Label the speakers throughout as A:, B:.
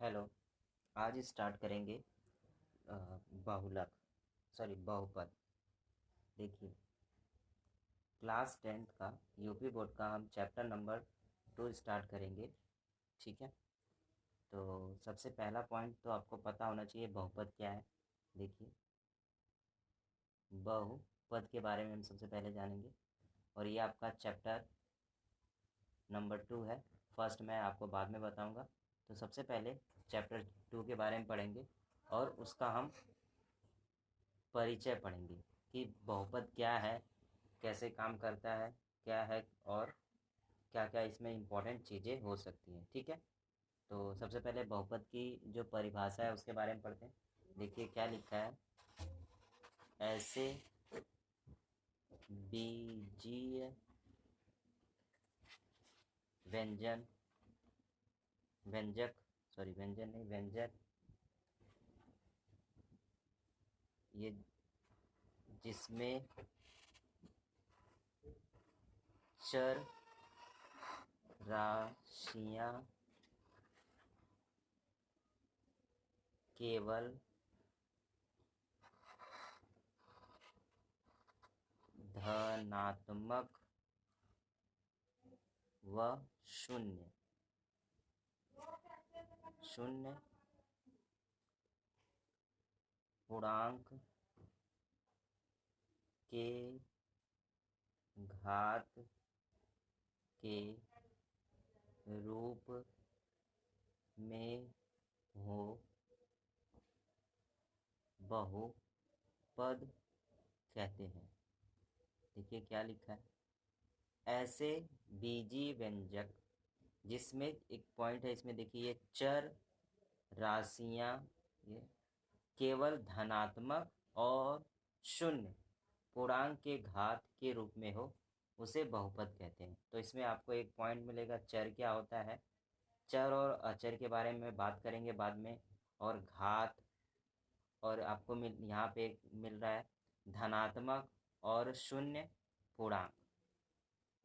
A: Hello. आज start करेंगे अ, बहुपद। देखिए, क्लास 10th का यूपी बोर्ड का हम चैप्टर नंबर 2 स्टार्ट करेंगे। ठीक है, तो सबसे पहला पॉइंट तो आपको पता होना चाहिए बहुपद क्या है। देखिए, बहुपद के बारे में हम सबसे पहले जानेंगे और ये आपका चैप्टर नंबर 2 है। फर्स्ट मैं आपको बाद में बताऊंगा। तो सबसे पहले चैप्टर 2 के बारे में पढ़ेंगे और उसका हम परिचय पढ़ेंगे कि बहुपद क्या है, कैसे काम करता है, क्या है और क्या-क्या इसमें इम्पोर्टेंट चीज़ें हो सकती हैं। ठीक है? तो सबसे पहले बहुपद की जो परिभाषा है उसके बारे में पढ़ते हैं। देखिए क्या लिखा है, ऐसे बीजीय व्यंजन व्यंजक व्यंजन नहीं, व्यंजक, ये जिसमें चर राशियां केवल धनात्मक व शून्य शून्य पूर्णांक के घात के रूप में हो बहुपद कहते हैं। देखिए क्या लिखा है, ऐसे बीजी व्यंजक जिसमें एक पॉइंट है, इसमें देखिए ये चर राशियां ये केवल धनात्मक और शून्य पूर्णांक के घात के रूप में हो, उसे बहुपद कहते हैं। तो इसमें आपको एक पॉइंट मिलेगा, चर क्या होता है, चर और अचर के बारे में बात करेंगे बाद में, और घात, और आपको यहाँ पे मिल रहा है धनात्मक और शून्य पूर्णांक।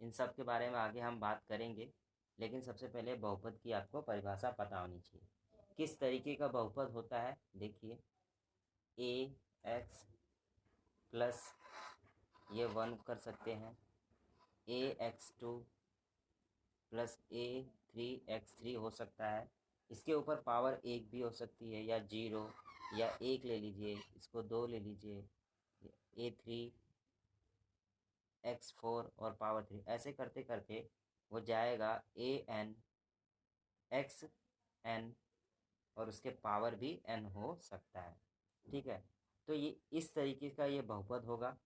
A: इन सब के बारे में आगे हम बात करेंगे, लेकिन सबसे पहले बहुपद की आपको परिभाषा पता होनी चाहिए। किस तरीके का बहुपद होता है, देखिए, ए एक्स प्लस ये 1 कर सकते हैं, AX2 प्लस A3X3 हो सकता है। इसके ऊपर पावर 1 भी हो सकती है, या 0, या 1 ले लीजिए, इसको 2 ले लीजिए, A3X4 और पावर 3, ऐसे करते करते वो जाएगा AN और उसके पावर भी n हो सकता है। ठीक है, तो ये इस तरीके का ये बहुपद होगा।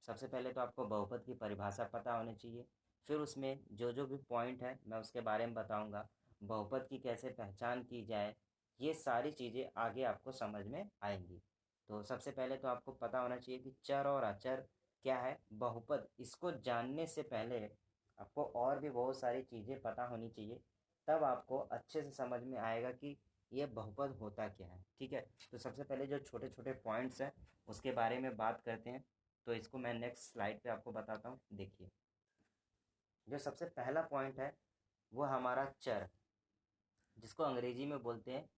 A: सबसे पहले तो आपको बहुपद की परिभाषा पता होनी चाहिए, फिर उसमें जो जो भी पॉइंट है मैं उसके बारे में बताऊंगा। बहुपद की कैसे पहचान की जाए, ये सारी चीज़ें आगे आपको समझ में आएंगी। तो सबसे पहले तो आपको पता होना चाहिए कि चर और अचर क्या है। बहुपद, इसको जानने से पहले आपको और भी बहुत सारी चीज़ें पता होनी चाहिए, तब आपको अच्छे से समझ में आएगा कि ये बहुपद होता क्या है। ठीक है, तो सबसे पहले जो छोटे छोटे पॉइंट्स हैं उसके बारे में बात करते हैं। तो इसको मैं नेक्स्ट स्लाइड पे आपको बताता हूँ। देखिए, जो सबसे पहला पॉइंट है वो हमारा चर, जिसको अंग्रेजी में बोलते हैं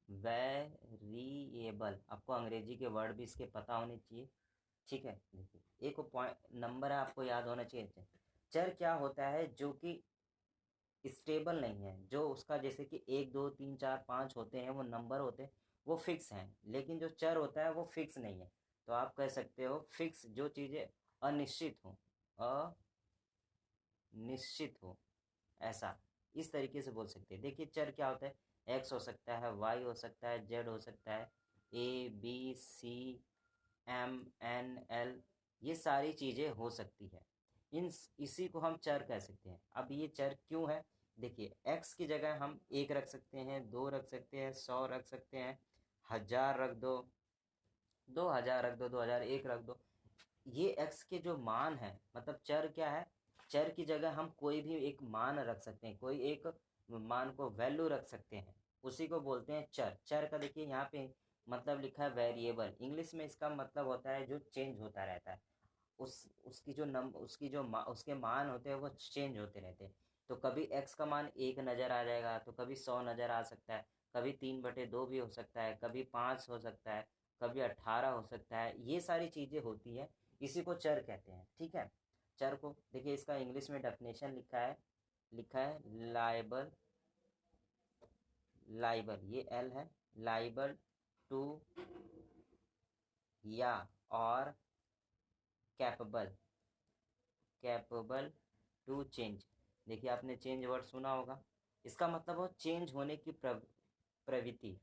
A: वेरिएबल। आपको अंग्रेजी के वर्ड भी इसके पता होने चाहिए। ठीक है, देखिए एक पॉइंट नंबर है, आपको याद होना चाहिए। चर क्या होता है, जो कि स्टेबल नहीं है, जो उसका जैसे कि 1 2 3 4 5 होते हैं, वो नंबर होते हैं, वो फिक्स हैं। लेकिन जो चर होता है वो फिक्स नहीं है। तो आप कह सकते हो फिक्स, जो चीज़ें अनिश्चित हो, अनिश्चित हो, ऐसा इस तरीके से बोल सकते हैं। देखिए चर क्या होता है, एक्स हो सकता है, वाई हो सकता है, जेड हो सकता है, ABCMNL, ये सारी चीज़ें हो सकती है। इसी को हम चर कह सकते हैं। अब ये चर क्यों है, देखिए एक्स की जगह हम 1 रख सकते हैं, 2 रख सकते हैं, 100 रख सकते हैं, 1000 रख दो, 2000 रख दो, 2001 रख दो। ये एक्स के जो मान है, मतलब चर क्या है, चर की जगह हम कोई भी एक मान रख सकते हैं, कोई एक मान को वैल्यू रख सकते हैं, उसी को बोलते हैं चर। चर का देखिए यहाँ पे मतलब लिखा है वेरिएबल, इंग्लिश में इसका मतलब होता है जो चेंज होता रहता है। उसकी जो उसके मान होते हैं वो चेंज होते रहते हैं। तो कभी एक्स का मान 1 नज़र आ जाएगा, तो कभी 100 नज़र आ सकता है, कभी 3/2 भी हो सकता है, कभी 5 हो सकता है, कभी 18 हो सकता है। ये सारी चीज़ें होती हैं, इसी को चर कहते हैं। ठीक है, चर को देखिए, इसका इंग्लिश में डेफिनेशन लिखा है लाइबल, ये एल है, लाइबल टू या और कैपेबल टू चेंज। देखिए, आपने चेंज वर्ड सुना होगा, इसका मतलब हो चेंज होने की प्रवृत्ति।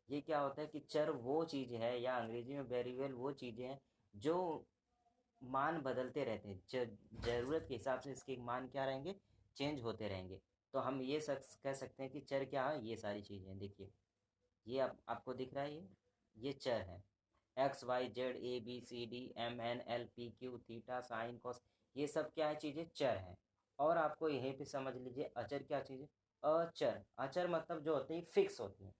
A: ये क्या होता है कि चर वो चीज़ है, या अंग्रेजी में वेरिएबल वो चीज़ें हैं जो मान बदलते रहते हैं। ज़रूरत के हिसाब से इसके मान क्या रहेंगे, चेंज होते रहेंगे। तो हम ये कह सकते हैं कि चर क्या है, ये सारी चीज़ें। देखिए, ये आपको दिख रहा है, ये चर है। X Y Z A B C D M N L P Q theta sine cos, ये सब क्या है, चीज़ें चर हैं। और आपको यहीं पे समझ लीजिए अचर क्या चीज़ है। अचर मतलब जो होती है फिक्स होती हैं,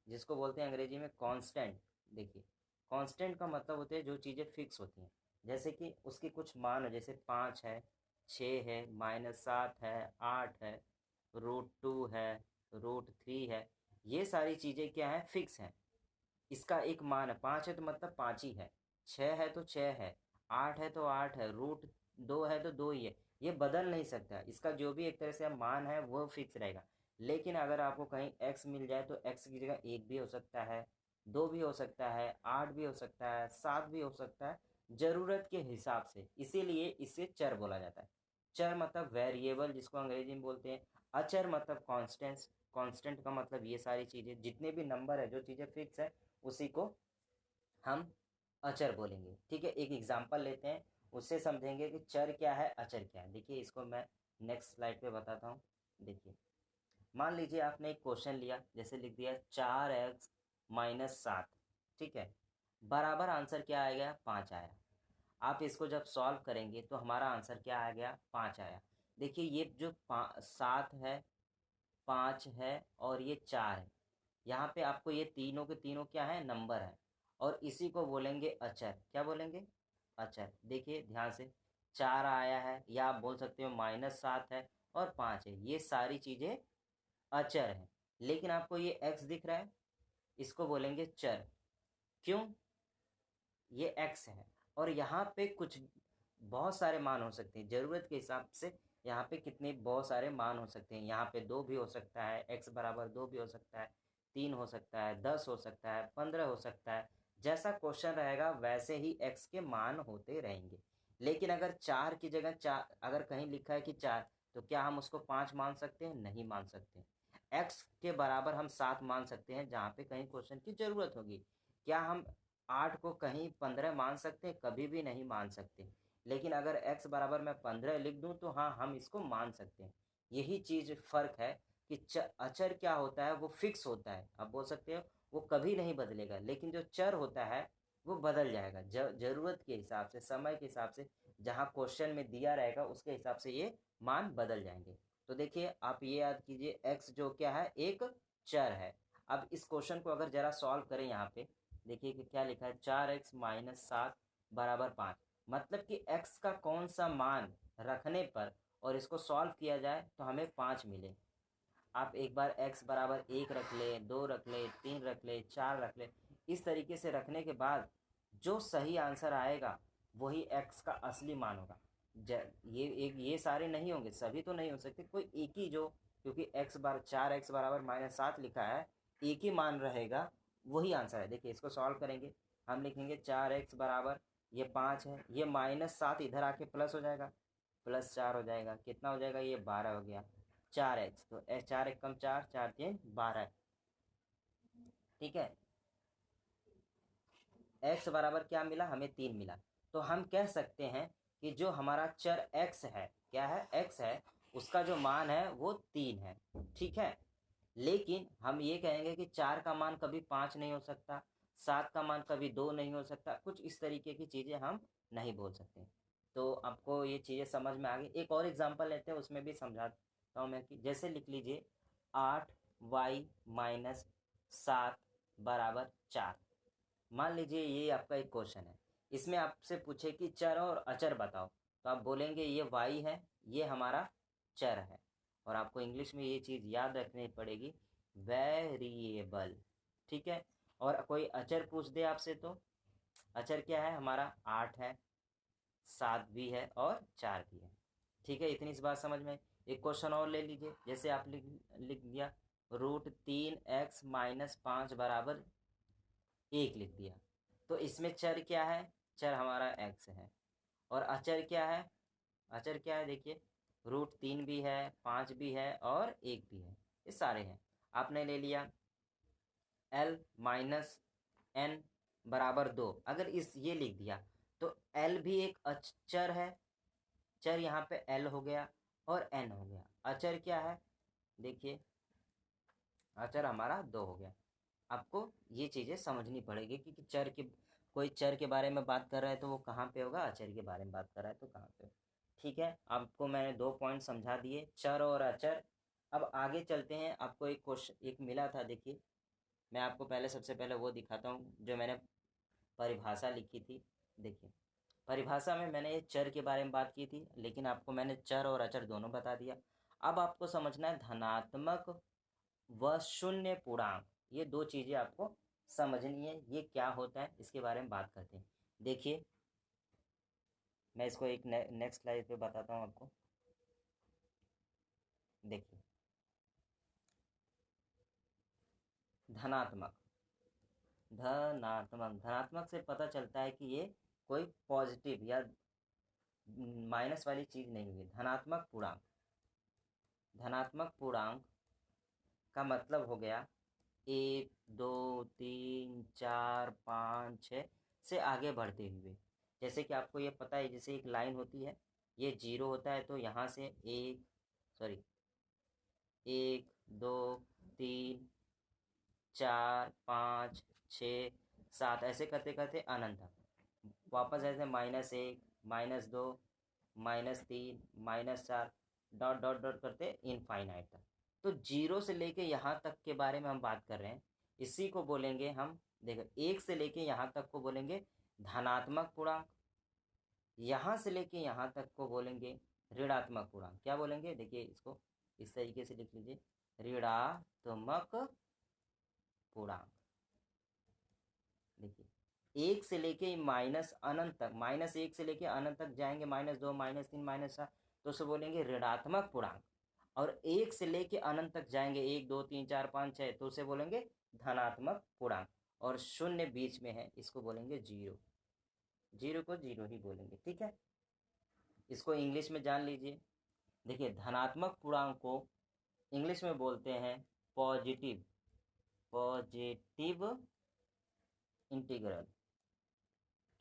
A: जिसको बोलते हैं अंग्रेजी में कांस्टेंट। देखिए, कांस्टेंट का मतलब होता है जो चीज़ें फिक्स होती हैं, जैसे कि उसकी कुछ मान हो, जैसे 5 है, 6 है, -7 है, 8 है, √2 है, √3 है। ये सारी चीज़ें क्या हैं, फिक्स हैं। इसका एक मान है, 5 है तो मतलब 5 ही है, 6 है तो 6 है, 8 है तो 8 है, √2 है तो 2 ही है। ये बदल नहीं सकता, इसका जो भी एक तरह से मान है वो फिक्स रहेगा। लेकिन अगर आपको कहीं x मिल जाए तो x की जगह 1 भी हो सकता है, 2 भी हो सकता है, 8 भी हो सकता है, 7 भी हो सकता है, ज़रूरत के हिसाब से। इसीलिए इसे चर बोला जाता है। चर मतलब वेरिएबल, जिसको अंग्रेजी में बोलते हैं। अचर मतलब कॉन्स्टेंट्स, कांस्टेंट का मतलब ये सारी चीज़ें, जितने भी नंबर है, जो चीज़ें फिक्स है, उसी को हम अचर बोलेंगे। ठीक है, एक एग्जांपल लेते हैं, उससे समझेंगे कि चर क्या है, अचर क्या है। देखिए, इसको मैं नेक्स्ट स्लाइड पे बताता हूँ। देखिए, मान लीजिए आपने एक क्वेश्चन लिया, जैसे लिख दिया 4x - 7, ठीक है, बराबर आंसर क्या आएगा, 5 आया। आप इसको जब सॉल्व करेंगे तो हमारा आंसर क्या आ गया, 5 आया। देखिए, ये जो 7 है, 5 है और ये 4 है, यहाँ पे आपको ये तीनों के तीनों क्या है, नंबर है। और इसी को बोलेंगे अचर। क्या बोलेंगे, अचर। देखिए ध्यान से, 4 आया है, या आप बोल सकते हो -7 है और 5 है, ये सारी चीज़ें अचर हैं। लेकिन आपको ये x दिख रहा है, इसको बोलेंगे चर। क्यों, ये x है। और यहाँ पे कुछ बहुत सारे मान हो सकते हैं, ज़रूरत के हिसाब से यहाँ पे कितने बहुत सारे मान हो सकते हैं। यहाँ पे 2 भी हो सकता है, x बराबर 2 भी हो सकता है, 3 हो सकता है, 10 हो सकता है, 15 हो सकता है। जैसा क्वेश्चन रहेगा वैसे ही x के मान होते रहेंगे। लेकिन अगर 4 की जगह 4 अगर कहीं लिखा है कि 4, तो क्या हम उसको 5 मान सकते हैं, नहीं मान सकते। x के बराबर हम 7 मान सकते हैं, जहाँ पे कहीं क्वेश्चन की ज़रूरत होगी। क्या हम 8 को कहीं 15 मान सकते हैं, कभी भी नहीं मान सकते। लेकिन अगर x बराबर मैं 15 लिख दूं तो हाँ, हम इसको मान सकते हैं। यही चीज़ फ़र्क है कि अचर क्या होता है, वो फिक्स होता है, आप बोल सकते हो वो कभी नहीं बदलेगा। लेकिन जो चर होता है वो बदल जाएगा, ज़रूरत के हिसाब से, समय के हिसाब से, जहाँ क्वेश्चन में दिया रहेगा उसके हिसाब से ये मान बदल जाएंगे। तो देखिए, आप ये याद कीजिए, x जो क्या है, एक चर है। अब इस क्वेश्चन को अगर ज़रा सॉल्व करें, यहाँ पे देखिए कि क्या लिखा है, 4x - 7 बराबर 5। मतलब कि x का कौन सा मान रखने पर और इसको सॉल्व किया जाए तो हमें 5 मिले। आप एक बार x बराबर 1 रख ले, 2 रख ले, 3 रख ले, 4 रख ले। इस तरीके से रखने के बाद जो सही आंसर आएगा वही x का असली मान होगा। ये सारे नहीं होंगे, सभी तो नहीं हो सकते, कोई एक ही जो, क्योंकि 4x बराबर -7 लिखा है, एक ही मान रहेगा, वही आंसर है। देखिए, इसको सॉल्व करेंगे, हम लिखेंगे 4x बराबर, ये 5 है, ये -7 इधर आके प्लस हो जाएगा, +4 हो जाएगा, कितना हो जाएगा, ये 12 हो गया, 4x। तो 4 1 कम 4, 4 3 12। ठीक है, x बराबर क्या मिला, हमें 3 मिला। तो हम कह सकते हैं कि जो हमारा चर x है, क्या है, x है, उसका जो मान है वो 3 है। ठीक है, लेकिन हम ये कहेंगे कि 4 का मान कभी 5 नहीं हो सकता, 7 का मान कभी 2 नहीं हो सकता, कुछ इस तरीके की चीज़ें हम नहीं बोल सकते। तो आपको ये चीज़ें समझ में आ गई। एक और एग्जांपल लेते हैं, उसमें भी समझाता हूँ मैं कि जैसे लिख लीजिए 8y - 7 बराबर 4। मान लीजिए ये आपका एक क्वेश्चन है, इसमें आपसे पूछे कि चर और अचर बताओ, तो आप बोलेंगे ये y है, ये हमारा चर है। और आपको इंग्लिश में ये चीज़ याद रखनी पड़ेगी वेरिएबल, ठीक है। और कोई अचर पूछ दे आपसे तो अचर क्या है हमारा, 8 है, 7 भी है और 4 भी है, ठीक है। इतनी सी बात समझ में। एक क्वेश्चन और ले लीजिए, जैसे आप लिख दिया √3x-5 बराबर 1 लिख दिया, तो इसमें चर क्या है, चर हमारा x है। और अचर क्या है, अचर क्या है देखिए, √3 भी है, 5 भी है और 1 भी है, ये सारे हैं। आपने ले लिया l माइनस n बराबर 2, अगर इस ये लिख दिया तो l भी एक अचर है, चर यहाँ पे l हो गया और n हो गया। अचर क्या है देखिए, अचर हमारा 2 हो गया। आपको ये चीज़ें समझनी पड़ेगी कि चर के, कोई चर के बारे में बात कर रहा है तो वो कहाँ पे होगा, अचर के बारे में बात कर रहा है तो कहाँ पे, ठीक है। आपको मैंने 2 पॉइंट समझा दिए, चर और अचर। अब आगे चलते हैं, आपको एक क्वेश्चन एक मिला था, देखिए मैं आपको पहले सबसे पहले वो दिखाता हूँ जो मैंने परिभाषा लिखी थी। देखिए परिभाषा में मैंने चर के बारे में बात की थी, लेकिन आपको मैंने चर और अचर दोनों बता दिया। अब आपको समझना है धनात्मक व शून्य पूर्णांक, ये 2 चीज़ें आपको समझनी है, ये क्या होता है इसके बारे में बात करते हैं। देखिए मैं इसको एक नेक्स्ट स्लाइड पे बताता हूँ आपको। देखिए धनात्मक, धनात्मक से पता चलता है कि ये कोई पॉजिटिव या माइनस वाली चीज़ नहीं हुई। धनात्मक पूर्णांक, धनात्मक पूर्णांक का मतलब हो गया 1 2 3 4 5 6 से आगे बढ़ते हुए। जैसे कि आपको ये पता है, जैसे एक लाइन होती है, ये 0 होता है तो यहाँ से 1 2 3 4 5 6 7 ऐसे करते करते अनंत तक वापस ऐसे -1 -2 -3 -4 डॉट डॉट डॉट करते इनफाइनाइट तक। तो 0 से लेके यहाँ तक के बारे में हम बात कर रहे हैं, इसी को बोलेंगे हम, देखो 1 से लेके यहाँ तक को बोलेंगे धनात्मक पूर्णांक, यहाँ से लेके यहाँ तक को बोलेंगे ऋणात्मक पूर्णांक। क्या बोलेंगे देखिए, इसको इस तरीके से लिख लीजिए, ऋणात्मक पूर्णांक। देखिए 1 से लेके माइनस अनंत तक, -1 से लेके अनंत तक जाएंगे, -2 -3 -4, तो उसे बोलेंगे ऋणात्मक पूर्णांक। और 1 से लेके अनंत तक जाएंगे, 1 2 3 4 5 6, तो उसे बोलेंगे धनात्मक पूर्णांक। और शून्य बीच में है, इसको बोलेंगे 0, 0 को 0 ही बोलेंगे, ठीक है। इसको इंग्लिश में जान लीजिए। देखिए धनात्मक पूर्णांक को इंग्लिश में बोलते हैं पॉजिटिव, पॉजिटिव इंटीग्रल।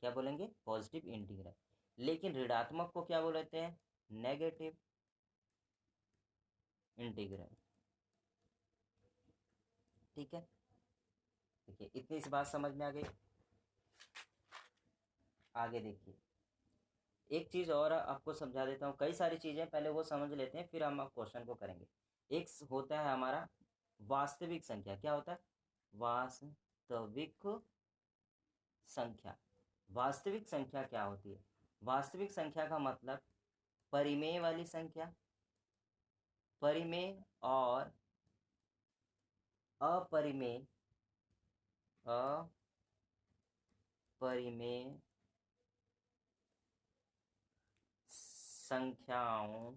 A: क्या बोलेंगे, पॉजिटिव इंटीग्रल। लेकिन ऋणात्मक को क्या बोलते हैं, नेगेटिव इंटीग्रल, ठीक है। देखिए इतनी सी बात समझ में आ गई। आगे देखिए एक चीज़ और आपको समझा देता हूँ, कई सारी चीज़ें पहले वो समझ लेते हैं फिर हम क्वेश्चन को करेंगे। एक होता है हमारा वास्तविक संख्या। क्या होता है, वास्तविक संख्या। वास्तविक संख्या क्या होती है, वास्तविक संख्या का मतलब परिमेय वाली संख्या, परिमेय और अपरिमेय, अपरिमेय संख्याओं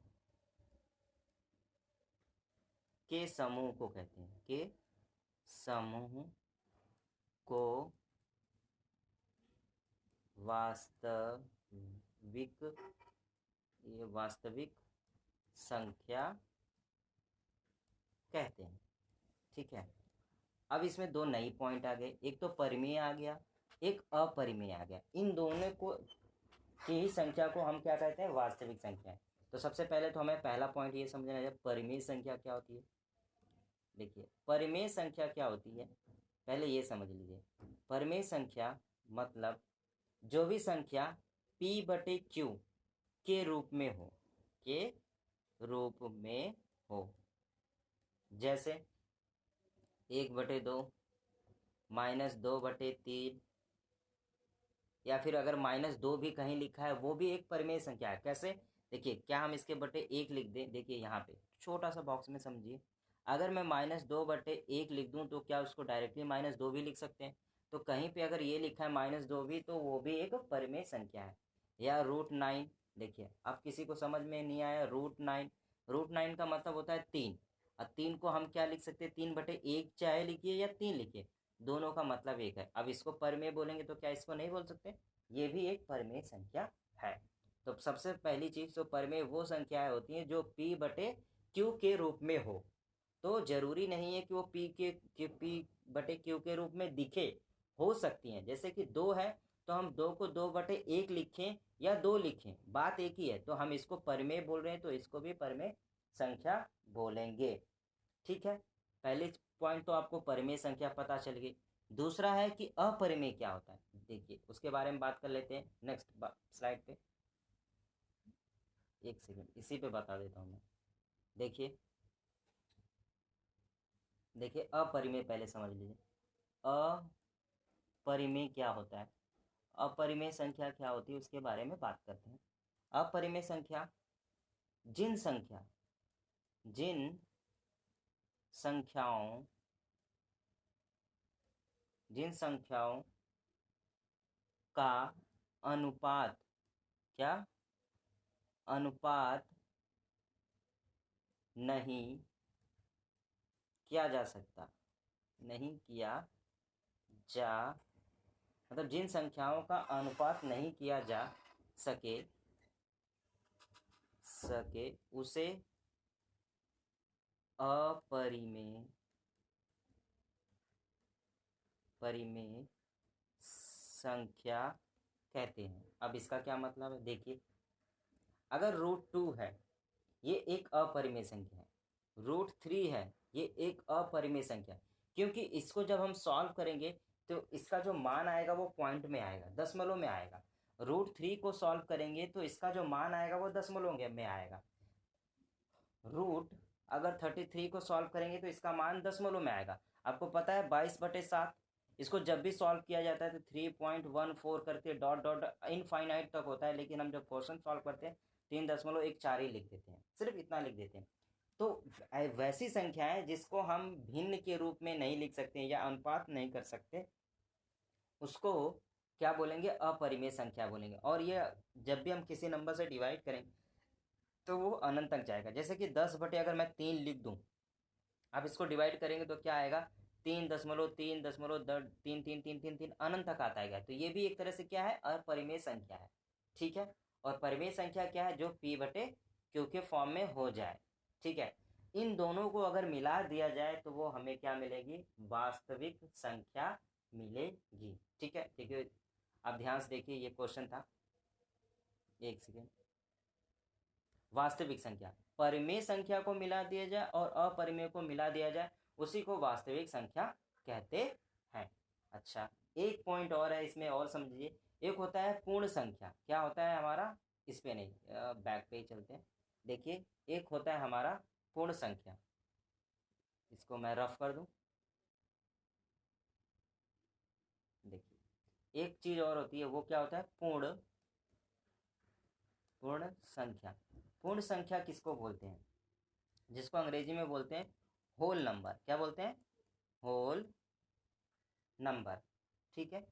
A: के समूह को कहते हैं, के समूह को वास्तविक, ये वास्तविक संख्या कहते हैं, ठीक है। अब इसमें 2 नई पॉइंट आ गए, एक तो परिमेय आ गया, एक अपरिमेय आ गया। इन दोनों को की ही संख्या को हम क्या कहते हैं, वास्तविक संख्या। तो सबसे पहले तो हमें पहला पॉइंट ये समझना है परिमेय संख्या क्या होती है। देखिए परिमेय संख्या क्या होती है, पहले ये समझ लीजिए। परिमेय संख्या मतलब जो भी संख्या p/q के रूप में हो, के रूप में हो, जैसे 1/2 -2/3, या फिर अगर -2 भी कहीं लिखा है वो भी एक परिमेय संख्या है। कैसे, देखिए क्या हम इसके बटे 1 लिख दें, देखिए यहाँ पे छोटा सा बॉक्स में समझिए, अगर मैं -2/1 लिख दूं तो क्या उसको डायरेक्टली -2 भी लिख सकते हैं? तो कहीं पे अगर ये लिखा है -2 भी, तो वो भी एक परिमेय संख्या है। या √9, देखिए अब किसी को समझ में नहीं आया, √9 का मतलब होता है 3, और 3 को हम क्या लिख सकते हैं, 3/1 चाहे लिखिए या 3 लिखिए, दोनों का मतलब एक है। अब इसको परिमेय बोलेंगे तो क्या इसको नहीं बोल सकते? ये भी एक परिमेय संख्या है। तो सबसे पहली चीज, तो परिमेय वो संख्याएं होती हैं जो P/Q के रूप में हो। तो जरूरी नहीं है कि वो P/Q के रूप में दिखे, हो सकती हैं। जैसे कि 2 है तो हम 2 को 2/1 लिखें या 2 लिखें, बात एक ही है। तो हम इसको परिमेय बोल रहे हैं तो इसको भी परिमेय संख्या बोलेंगे। ठीक है, पहले पॉइंट तो आपको परिमेय संख्या पता चल गई। दूसरा है कि अपरिमेय क्या होता है, देखिए उसके बारे में बात कर लेते हैं नेक्स्ट स्लाइड पे। एक सेकेंड, इसी पे बता देता हूँ मैं। देखिए देखिए अपरिमेय पहले समझ लीजिए। अपरिमेय क्या होता है, अपरिमेय संख्या क्या होती है उसके बारे में बात करते हैं। अपरिमेय संख्या जिन संख्याओं जिन संख्याओं का अनुपात, क्या अनुपात नहीं किया जा सकता, नहीं किया जा मतलब जिन संख्याओं का अनुपात नहीं किया जा सके उसे अपरिमेय संख्या कहते हैं। अब इसका क्या मतलब है, देखिए अगर √2 है ये एक अपरिमेय संख्या है, √3 है ये एक अपरिमेय संख्या है, क्योंकि इसको जब हम सॉल्व करेंगे तो इसका जो मान आएगा वो पॉइंट में आएगा, दशमलव में आएगा। √3 को सॉल्व करेंगे तो इसका जो मान आएगा वो दशमलव में आएगा। अगर 33 को सॉल्व करेंगे तो इसका मान दशमलव में आएगा। आपको पता है 22/7, इसको जब भी सॉल्व किया जाता है तो 3.14 करके डॉट डॉट इनफाइनाइट तक होता है, लेकिन हम जब क्वेश्चन सॉल्व करते हैं 3.14 ही लिख देते हैं, सिर्फ इतना लिख देते हैं। तो वैसी संख्याएं जिसको हम भिन्न के रूप में नहीं लिख सकते या अनुपात नहीं कर सकते, उसको क्या बोलेंगे, अपरिमेय संख्या बोलेंगे। और ये जब भी हम किसी नंबर से डिवाइड करेंगे तो वो अनंत तक जाएगा। जैसे कि 10 अगर मैं 3 लिख दूं, आप इसको डिवाइड करेंगे तो क्या आएगा, 3.3.333 अनंत तक आता है। तो ये भी एक तरह से क्या है, अपरिमेय संख्या है। ठीक है, और परिमेय संख्या क्या है, जो P/Q के फॉर्म में हो जाए। ठीक है, इन दोनों को अगर मिला दिया जाए तो वो हमें क्या मिलेगी, वास्तविक संख्या मिलेगी। ठीक है, ठीक है, अब ध्यान से देखिए ये क्वेश्चन था, एक सेकेंड। वास्तविक संख्या, परिमेय संख्या को मिला दिया जाए और अपरिमेय को मिला दिया जाए, उसी को वास्तविक संख्या कहते हैं। अच्छा, एक पॉइंट और है इसमें, और समझिए। एक होता है पूर्ण संख्या, क्या होता है हमारा, इस पे नहीं, बैक पे ही चलते हैं। देखिए एक होता है हमारा पूर्ण संख्या, इसको मैं रफ कर दूं। देखिए एक चीज और होती है, वो क्या होता है, पूर्ण संख्या। पूर्ण संख्या किसको बोलते हैं, जिसको अंग्रेजी में बोलते हैं होल नंबर। क्या बोलते हैं, होल नंबर। ठीक है,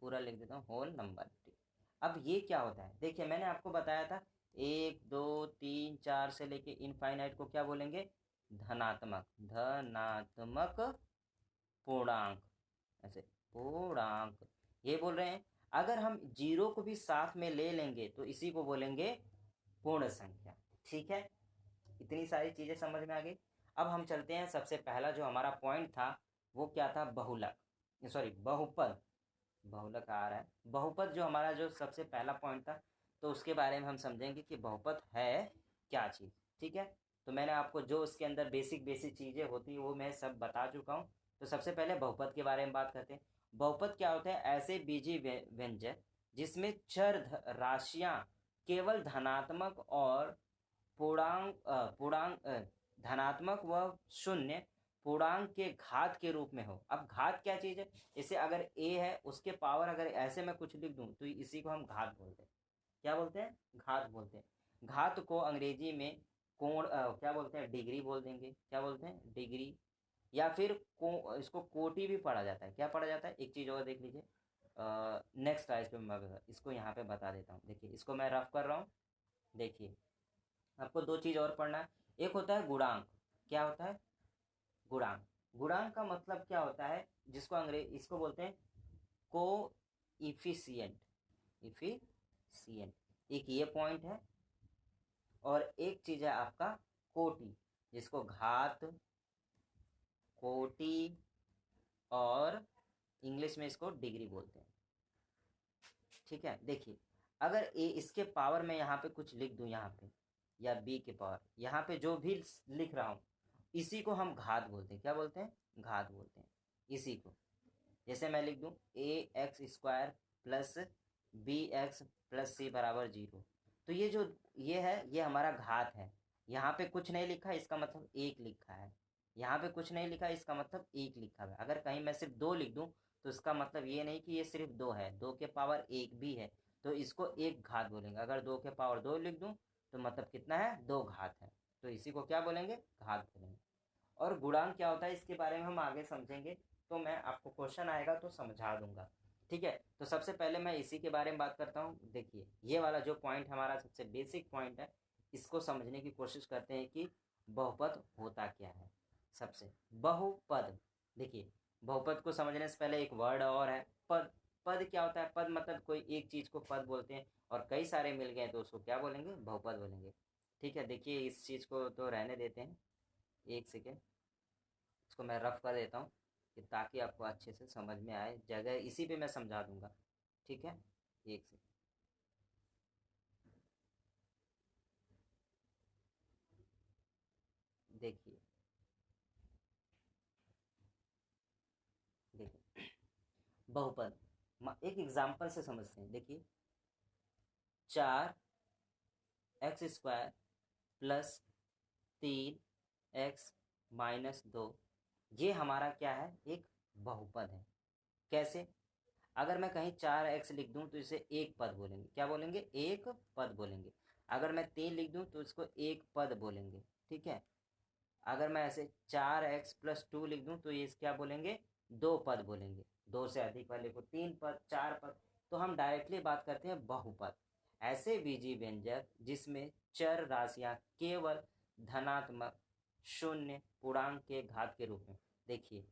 A: पूरा लिख देता हूँ, होल नंबर। अब ये क्या होता है, देखिए मैंने आपको बताया था 1 2 3 4 से लेके इनफाइनाइट को क्या बोलेंगे, धनात्मक पूर्णांक, ऐसे पूर्णांक ये बोल रहे हैं। अगर हम 0 को भी साथ में ले लेंगे तो इसी को बोलेंगे पूर्ण संख्या। ठीक है, इतनी सारी चीजें समझ में आ गई। अब हम चलते हैं, सबसे पहला जो हमारा पॉइंट था वो क्या था, बहुलक, सॉरी बहुपद, बहुलक आ रहा है, बहुपद जो हमारा जो सबसे पहला पॉइंट था, तो उसके बारे में हम समझेंगे कि बहुपद है क्या चीज़। ठीक है, तो मैंने आपको जो उसके अंदर बेसिक बेसिक चीज़ें होती है वो मैं सब बता चुका हूँ। तो सबसे पहले बहुपद के बारे में बात करते हैं। बहुपद क्या होता है, ऐसे बीजीय व्यंजक जिसमें चर राशियां केवल धनात्मक और पूर्णांक धनात्मक व शून्य पूर्णांक के घात के रूप में हो। अब घात क्या चीज है, इसे अगर a है उसके पावर अगर ऐसे में कुछ लिख दूं तो इसी को हम घात बोलते हैं। क्या बोलते हैं, घात बोलते हैं। घात को अंग्रेजी में कोण क्या बोलते हैं, डिग्री बोल देंगे, क्या बोलते हैं, डिग्री, या फिर इसको कोटि भी पढ़ा जाता है। क्या पढ़ा जाता है, एक चीज़ और देख लीजिए। नेक्स्ट स्लाइड पे मैं इसको यहाँ पे बता देता हूँ। देखिए इसको मैं रफ कर रहा हूँ। देखिए आपको दो चीज़ और पढ़ना है। एक होता है गुणांक। क्या होता है, गुणांक। गुणांक का मतलब क्या होता है, जिसको अंग्रेज इसको बोलते हैं को इफिशियंट, इफिशियंट। एक ये पॉइंट है, और एक चीज़ है आपका कोटि, जिसको घात, कोटि, और इंग्लिश में इसको डिग्री बोलते हैं। ठीक है, देखिए अगर ए इसके पावर में यहाँ पे कुछ लिख दूँ, यहाँ पे, या बी के पावर, यहाँ पे जो भी लिख रहा हूँ, इसी को हम घात बोलते हैं। क्या बोलते हैं, घात बोलते हैं इसी को। जैसे मैं लिख दूँ A X square plus B X plus C बराबर 0, तो ये जो ये है, ये हमारा घात है। यहाँ पे कुछ नहीं लिखा, इसका मतलब एक लिखा है। यहाँ पे कुछ नहीं लिखा, इसका मतलब एक लिखा है। अगर कहीं मैं सिर्फ 2 लिख दूँ, तो इसका मतलब ये नहीं कि ये सिर्फ 2 है, 2 के पावर 1 भी है, तो इसको एक घात बोलेंगे। अगर 2 के पावर 2 लिख दूँ, तो मतलब कितना है, 2 घात है, तो इसी को क्या बोलेंगे, घात बोलेंगे। और गुणांक क्या होता है, इसके बारे में हम आगे समझेंगे, तो मैं आपको क्वेश्चन आएगा तो समझा दूंगा। ठीक है, तो सबसे पहले मैं इसी के बारे में बात करता हूँ। देखिए ये वाला जो पॉइंट हमारा सबसे बेसिक पॉइंट है, इसको समझने की कोशिश करते हैं कि बहुपद होता क्या है। सबसे बहुपद, देखिए बहुपद को समझने से पहले एक वर्ड और है, पद। पद क्या होता है, पद मतलब कोई एक चीज को पद बोलते हैं, और कई सारे मिल गए तो उसको क्या बोलेंगे, बहुपद बोलेंगे। ठीक है, देखिए इस चीज को तो रहने देते हैं, एक सेकेंड, इसको मैं रफ कर देता हूँ, कि ताकि आपको अच्छे से समझ में आए। जगह इसी पे मैं समझा दूंगा। ठीक है, एक से देखिए, देखिए बहुपद एक एग्जाम्पल से समझते हैं। देखिए 4x² प्लस 3x-2, ये हमारा क्या है, एक बहुपद है। कैसे, अगर मैं कहीं 4x लिख दूं तो इसे एक पद बोलेंगे। क्या बोलेंगे, एक पद बोलेंगे। अगर मैं 3 लिख दूं तो इसको एक पद बोलेंगे। ठीक है, अगर मैं ऐसे 4x+2 लिख दूं तो ये क्या बोलेंगे, दो पद बोलेंगे। दो से अधिक वाले को तीन पद, चार पद। तो हम डायरेक्टली बात करते हैं बहुपद, ऐसे बीजीय व्यंजक जिसमें चर राशियां केवल धनात्मक शून्य पूर्णांक के घात के रूप में। देखिए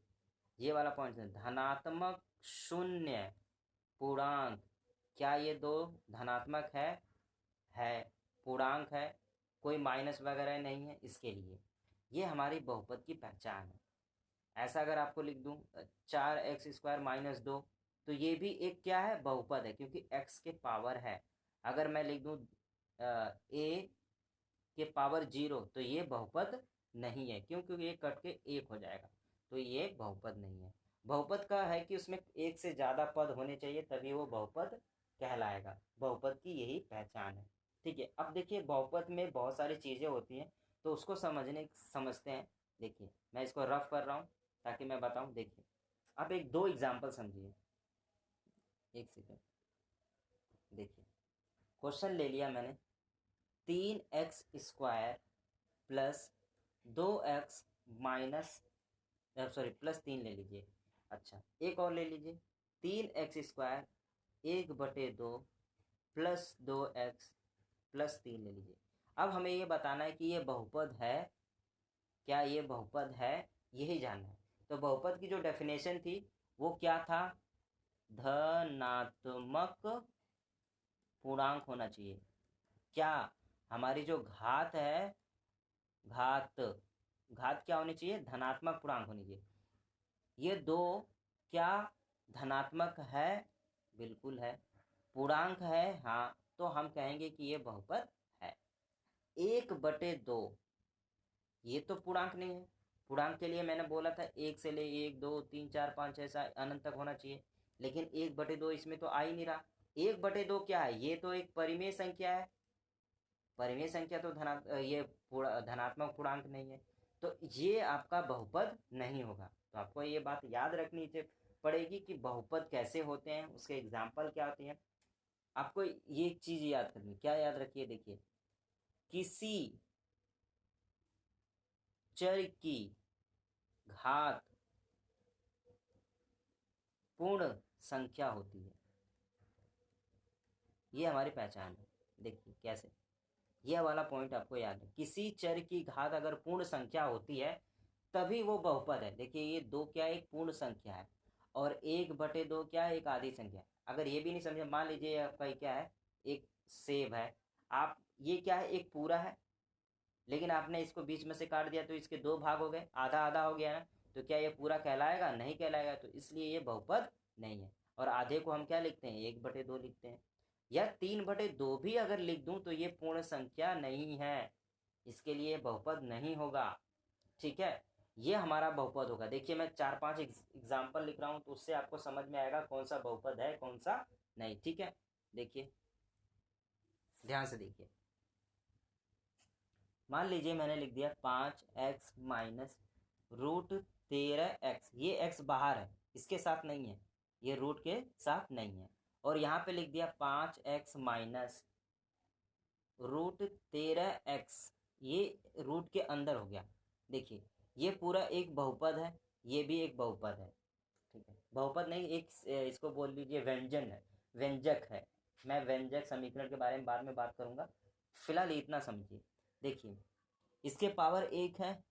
A: ये वाला पॉइंट है, धनात्मक शून्य पूर्णांक। क्या ये दो धनात्मक है, पूर्णांक है, कोई माइनस वगैरह नहीं है, इसके लिए ये हमारी बहुपद की पहचान है। ऐसा अगर आपको लिख दूं 4x² - 2, तो ये भी एक क्या है, बहुपद है, क्योंकि x के पावर है। अगर मैं लिख दूं a के पावर 0, तो ये बहुपद नहीं है, क्यों, क्योंकि ये कट के एक हो जाएगा, तो ये बहुपद नहीं है। बहुपद का है कि उसमें एक से ज़्यादा पद होने चाहिए, तभी वो बहुपद कहलाएगा। बहुपद की यही पहचान है। ठीक है, अब देखिए बहुपद में बहुत सारी चीज़ें होती हैं, तो उसको समझते हैं। देखिए मैं इसको रफ कर रहा हूँ ताकि मैं बताऊँ। देखिए आप एक दो एग्जाम्पल समझिए, एक सेकेंड। देखिए क्वेश्चन ले लिया मैंने, 3x² plus 2x minus, sorry plus 3 ले लीजिए। अच्छा एक और ले लीजिए, 3x² 1/2 प्लस 2x प्लस 3 ले लीजिए। अब हमें ये बताना है कि ये बहुपद है, क्या ये बहुपद है, यही जानना है। तो बहुपद की जो डेफिनेशन थी वो क्या था, धनात्मक पूर्णांक होना चाहिए। क्या, हमारी जो घात है, घात, घात क्या होनी चाहिए, धनात्मक पूर्णांक होनी चाहिए। ये दो क्या धनात्मक है, बिल्कुल है। पूर्णांक है, हाँ, तो हम कहेंगे कि ये बहुपद है। 1/2, ये तो पूर्णांक नहीं है। पूर्णांक के लिए मैंने बोला था एक से ले 1 2 3 4 5 ऐसा अनंत तक होना चाहिए, लेकिन 1/2 इसमें तो आ ही नहीं रहा। 1/2 क्या है, ये तो एक परिमेय संख्या है। परिमेय संख्या तो धनात्मक पूर्णांक नहीं है, तो ये आपका बहुपद नहीं होगा। तो आपको ये बात याद रखनी पड़ेगी कि बहुपद कैसे होते हैं, उसके एग्जाम्पल क्या होते हैं। आपको ये एक चीज याद करनी, क्या याद रखिए, देखिए किसी चर की घात पूर्ण संख्या होती है। ये हमारी पहचान है। देखिए कैसे, यह वाला पॉइंट आपको याद है। किसी चर की घात अगर पूर्ण संख्या होती है तभी वो बहुपद है। देखिए ये 2 क्या एक पूर्ण संख्या है और 1/2 क्या है एक आधी संख्या है। अगर ये भी नहीं समझे, मान लीजिए आपका क्या है, एक सेब है, आप ये क्या है एक पूरा है, लेकिन आपने इसको बीच में से काट दिया तो इसके 2 भाग हो गए, आधा आधा हो गया ना, तो क्या ये पूरा कहलाएगा? नहीं कहलाएगा। तो इसलिए ये बहुपद नहीं है। और आधे को हम क्या लिखते हैं? 1/2 लिखते हैं। या 3/2 भी अगर लिख दूं तो ये पूर्ण संख्या नहीं है, इसके लिए बहुपद नहीं होगा। ठीक है, ये हमारा बहुपद होगा। देखिए मैं 4-5 एग्जाम्पल लिख रहा हूं तो उससे आपको समझ में आएगा कौन सा बहुपद है कौन सा नहीं। ठीक है, देखिए ध्यान से देखिए। मान लीजिए मैंने लिख दिया 5x माइनस रूट 13x। ये x बाहर है, इसके साथ नहीं है, ये रूट के साथ नहीं है। और यहाँ पे लिख दिया 5x माइनस रूट 13x, ये रूट के अंदर हो गया। देखिए ये पूरा एक बहुपद है, ये भी एक बहुपद है। ठीक है, बहुपद नहीं, एक इसको बोल लीजिए व्यंजन है, व्यंजक है। मैं व्यंजक समीकरण के बारे में बाद में बात करूंगा, फिलहाल इतना समझिए। देखिए इसके पावर 1 है,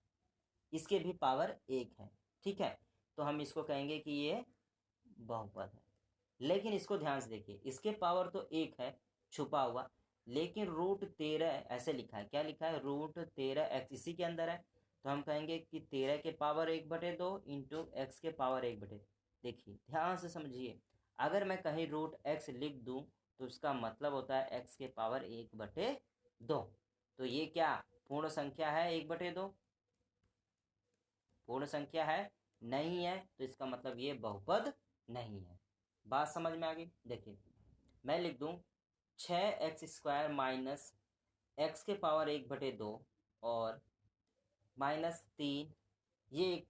A: इसके भी पावर 1 है। ठीक है, तो हम इसको कहेंगे कि ये बहुपद है। लेकिन इसको ध्यान से देखिए, इसके पावर तो 1 है छुपा हुआ, लेकिन रूट 13 ऐसे लिखा है। क्या लिखा है? रूट 13x इसी के अंदर है। तो हम कहेंगे कि 13 के पावर 1/2 इंटू एक्स के पावर 1/2। देखिए ध्यान से समझिए, अगर मैं कहीं रूट x लिख दूं तो उसका मतलब होता है x के पावर 1/2। तो ये क्या पूर्ण संख्या है? 1/2 पूर्ण संख्या है नहीं है, तो इसका मतलब ये बहुपद नहीं है। बात समझ में आ गई? देखिए मैं लिख दूं 6x² माइनस एक्स के पावर 1/2 और -3, ये एक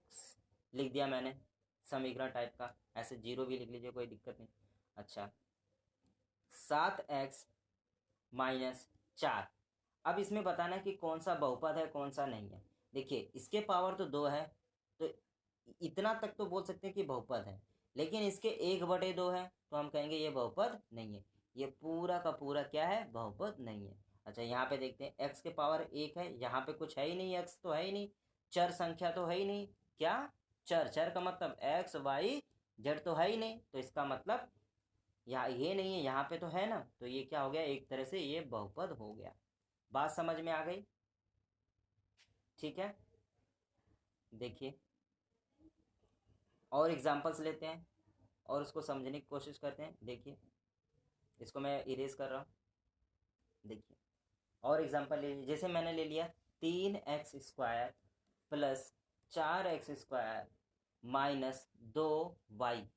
A: लिख दिया मैंने समीकरण टाइप का, ऐसे 0 भी लिख लीजिए कोई दिक्कत नहीं। अच्छा 7x माइनस 4। अब इसमें बताना है कि कौन सा बहुपद है कौन सा नहीं है। देखिए इसके पावर तो 2 है, तो इतना तक तो बोल सकते हैं कि बहुपद है, लेकिन इसके 1/2 है तो हम कहेंगे ये बहुपद नहीं है। ये पूरा का पूरा क्या है? बहुपद नहीं है। अच्छा यहाँ पे देखते हैं, x के पावर 1 है, यहाँ पे कुछ है ही नहीं, x तो है ही नहीं, चर संख्या तो है ही नहीं। क्या चर? चर का मतलब x y z तो है ही नहीं, तो इसका मतलब यहाँ ये नहीं है, यहाँ पे तो है ना, तो ये क्या हो गया? एक तरह से ये बहुपद हो गया। बात समझ में आ गई? ठीक है, देखिए और एग्जांपल्स लेते हैं और उसको समझने की कोशिश करते हैं। देखिए इसको मैं इरेज कर रहा हूँ। देखिए और एग्जांपल ले लीजिए, जैसे मैंने ले लिया 3x² plus 4x² minus 2y।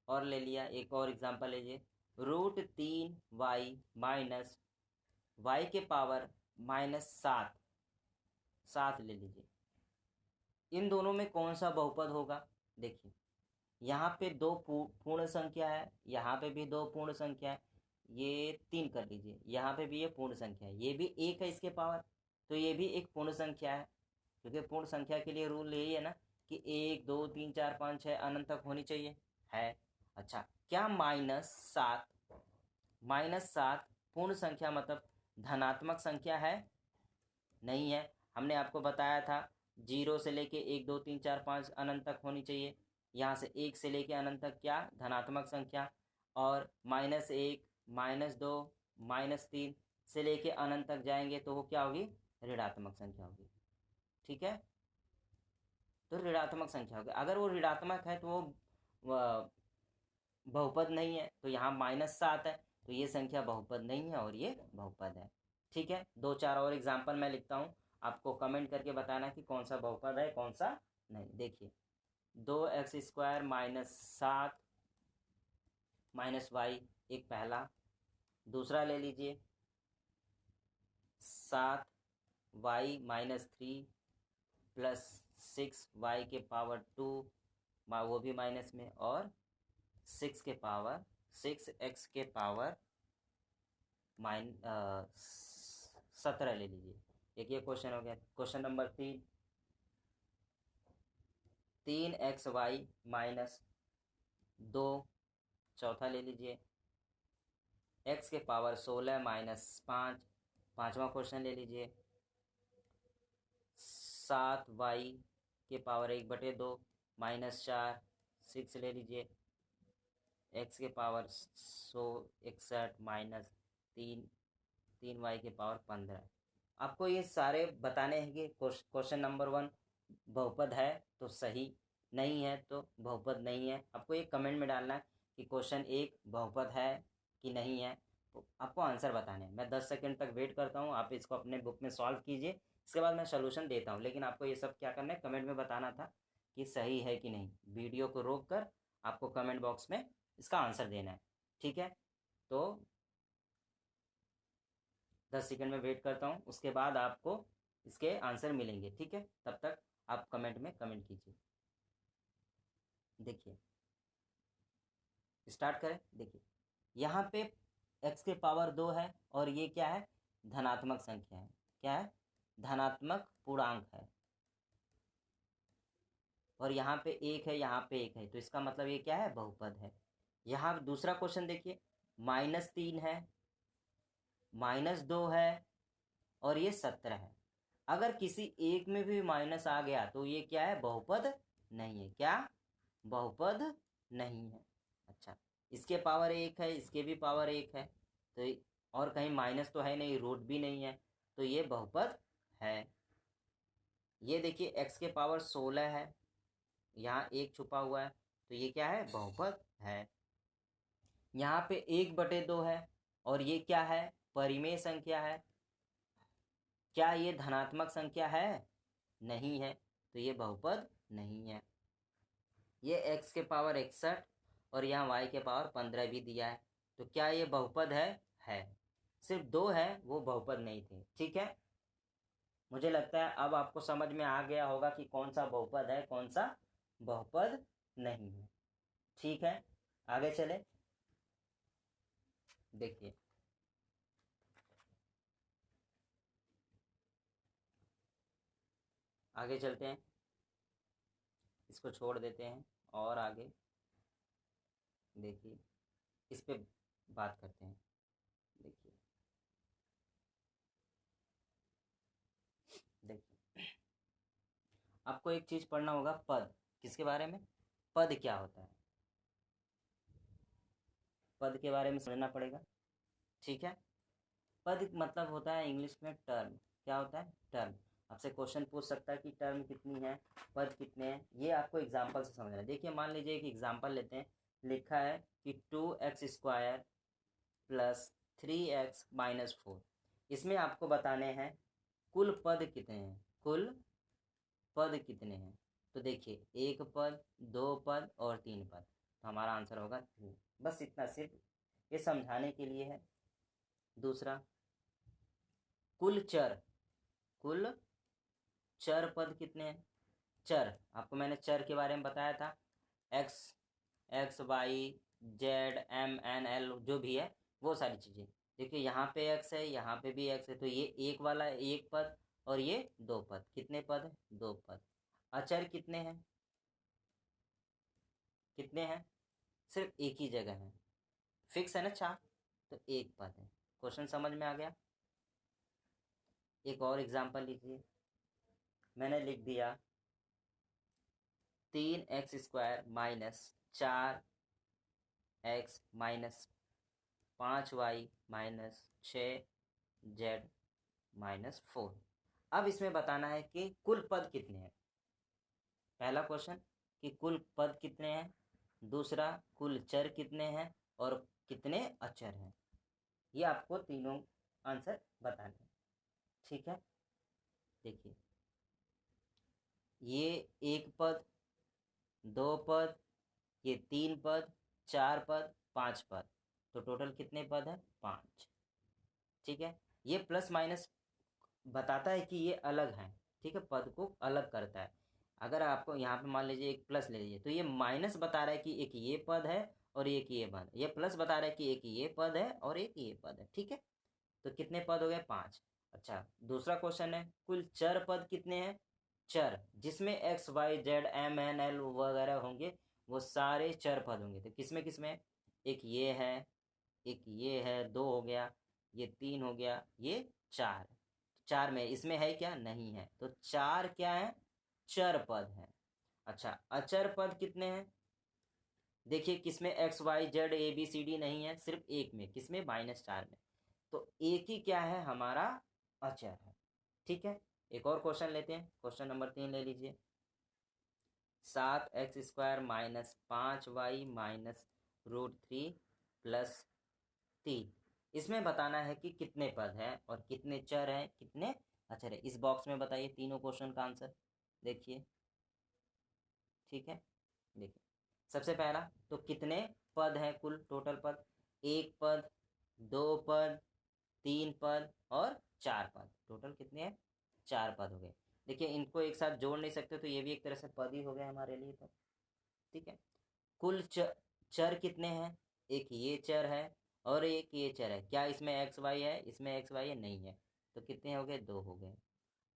A: और ले लिया एक और एग्जांपल लीजिए, रूट 3y माइनस y के पावर -7 7 ले लीजिए। इन दोनों में कौन सा बहुपद होगा? देखिए यहाँ पे 2 पूर्ण संख्या है, यहाँ पे भी 2 पूर्ण संख्या है, ये 3 कर लीजिए, यहाँ पे भी ये पूर्ण संख्या है, ये भी 1 है इसके पावर, तो ये भी एक पूर्ण संख्या है। क्योंकि पूर्ण संख्या के लिए रूल यही है ना कि 1 2 3 4 5 6 अनंत तक होनी चाहिए है। अच्छा क्या -7 पूर्ण संख्या मतलब धनात्मक संख्या है? नहीं है। हमने आपको बताया था 0 से लेके 1 2 3 4 5 अनंत तक होनी चाहिए। यहाँ से 1 से लेके अनंत तक क्या? धनात्मक संख्या। और -1 -2 -3 से लेके अनंत तक जाएंगे तो वो क्या होगी? ऋणात्मक संख्या होगी। ठीक है, तो ऋणात्मक संख्या होगी। अगर वो ऋणात्मक है तो वो बहुपद नहीं है। तो यहाँ -7 है, तो ये संख्या बहुपद नहीं है और ये बहुपद है। ठीक है, 2-4 और एग्जाम्पल मैं लिखता हूँ, आपको कमेंट करके बताना कि कौन सा बहुपद है कौन सा नहीं। देखिए 2x² -7 -y एक पहला। दूसरा ले लीजिए 7y -3 प्लस 6y के पावर 2, वो भी माइनस में, और 6x के पावर 17 ले लीजिए। एक ये क्वेश्चन हो गया। क्वेश्चन नंबर 3, 3xy माइनस 2, चौथा ले लीजिए, x के पावर 16 माइनस 5, पाँचवा क्वेश्चन ले लीजिए, 7y के पावर 1/2 माइनस 4, 6 ले लीजिए, x के पावर 161 माइनस 3y के पावर 15। आपको ये सारे बताने हैं कि क्वेश्चन नंबर 1 बहुपद है तो सही, नहीं है तो बहुपद नहीं है। आपको एक कमेंट में डालना है कि क्वेश्चन 1 बहुपद है कि नहीं है, तो आपको आंसर बताने हैं। मैं 10 सेकंड तक वेट करता हूँ, आप इसको अपने बुक में सॉल्व कीजिए, इसके बाद मैं सोल्यूशन देता हूँ। लेकिन आपको ये सब क्या करना है, कमेंट में बताना था कि सही है कि नहीं। वीडियो को रोक कर आपको कमेंट बॉक्स में इसका आंसर देना है, ठीक है। तो 10 सेकंड में वेट करता हूँ, उसके बाद आपको इसके आंसर मिलेंगे, ठीक है। तब तक आप कमेंट में कमेंट कीजिए। देखिए स्टार्ट करें। देखिए यहाँ पे x के पावर 2 है और ये क्या है, धनात्मक संख्या है। क्या है, धनात्मक पूर्णांक है। और यहाँ पे 1 है, यहाँ पे 1 है, तो इसका मतलब ये क्या है, बहुपद है। यहाँ दूसरा क्वेश्चन देखिए, -3 है, -2 है और ये 17 है। अगर किसी एक में भी माइनस आ गया तो ये क्या है, बहुपद नहीं है। क्या, बहुपद नहीं है। अच्छा, इसके पावर 1 है, इसके भी पावर 1 है, तो और कहीं माइनस तो है नहीं, रूट भी नहीं है, तो ये बहुपद है। ये देखिए x के पावर 16 है, यहाँ 1 छुपा हुआ है, तो ये क्या है, बहुपद है। यहाँ पे 1/2 है और ये क्या है, परिमेय संख्या है। क्या ये धनात्मक संख्या है, नहीं है, तो ये बहुपद नहीं है। ये x के पावर 61 और यहाँ y के पावर 15 भी दिया है, तो क्या ये बहुपद है। सिर्फ 2 है, वो बहुपद नहीं थे, ठीक है। मुझे लगता है अब आपको समझ में आ गया होगा कि कौन सा बहुपद है, कौन सा बहुपद नहीं है, ठीक है। आगे चले, देखिए आगे चलते हैं, इसको छोड़ देते हैं और आगे देखिए इस पे बात करते हैं। देखिए देखिए आपको एक चीज पढ़ना होगा, पद। किसके बारे में, पद क्या होता है, पद के बारे में समझना पड़ेगा, ठीक है। पद मतलब होता है इंग्लिश में टर्म। क्या होता है, टर्म। आपसे क्वेश्चन पूछ सकता है कि टर्म कितनी है, पद कितने हैं, ये आपको एग्जाम्पल से समझना है। देखिए मान लीजिए एक एग्जाम्पल लेते हैं, लिखा है कि 2x² + 3x - 4। इसमें आपको बताने हैं कुल पद कितने हैं, कुल पद कितने हैं। तो देखिए 1 पद, 2 पद और 3 पद, तो हमारा आंसर होगा 3। बस इतना, सिर्फ ये समझाने के लिए है। दूसरा, कुल चर, कुल चर पद कितने हैं। चर, आपको मैंने चर के बारे में बताया था, x y z m n l जो भी है वो सारी चीज़ें। देखिए यहाँ पे x है, यहाँ पे भी x है, तो ये एक वाला एक पद और ये 2 पद। कितने पद है, 2 पद। अचर कितने हैं, कितने हैं, सिर्फ एक ही जगह है, फिक्स है ना 4, तो एक पद है। क्वेश्चन समझ में आ गया। एक और एग्जांपल लीजिए, मैंने लिख दिया 3x² - 4x - 5y - 6z - 4। अब इसमें बताना है कि कुल पद कितने हैं। पहला क्वेश्चन कि कुल पद कितने हैं, दूसरा कुल चर कितने हैं और कितने अचर हैं। ये आपको तीनों आंसर बताने हैं, ठीक है। देखिए ये 1 पद, 2 पद, ये 3 पद, 4 पद, 5 पद, तो टोटल कितने पद हैं, 5, ठीक है। ये प्लस माइनस बताता है कि ये अलग हैं, ठीक है, पद को अलग करता है। अगर आपको यहाँ पे मान लीजिए एक प्लस ले लीजिए, तो ये माइनस बता रहा है कि एक ये पद है और एक ये पद, ये प्लस बता रहा है कि एक ये पद है और एक ये पद है, ठीक है। तो कितने पद हो गए, 5। अच्छा, दूसरा क्वेश्चन है कुल चर पद कितने हैं, चर जिसमें X Y Z M N L वगैरह होंगे, वो सारे चर पद होंगे। तो किसमें किसमें, एक ये है, एक ये है, 2 हो गया, ये 3 हो गया, ये 4। 4 में इसमें है क्या, नहीं है। तो 4 क्या है, चर पद है। अच्छा, अचर पद कितने हैं, देखिए किसमें X Y Z A B C D नहीं है, सिर्फ एक में, किसमें, -4 में। तो एक ही क्या है, हमारा अचर है। ठीक है, एक और क्वेश्चन लेते हैं, क्वेश्चन नंबर 3 ले लीजिए। 7x² -5y -√3 + 3। इसमें बताना है कि कितने पद हैं और कितने चर हैं, कितने अचर है। इस बॉक्स में बताइए तीनों क्वेश्चन का आंसर, देखिए। ठीक है, देखिए सबसे पहला, तो कितने पद हैं, कुल टोटल पद, 1 पद, 2 पद, 3 पद और 4 पद। टोटल कितने हैं, 4 पद हो गए। देखिए इनको एक साथ जोड़ नहीं सकते, तो ये भी एक तरह से पद ही हो गए हमारे लिए। तो ठीक है, कुल चर कितने हैं, एक ये चर है और एक ये चर है। क्या इसमें एक्स वाई है, इसमें एक्स वाई है, नहीं है। तो कितने हो गए, 2 हो गए।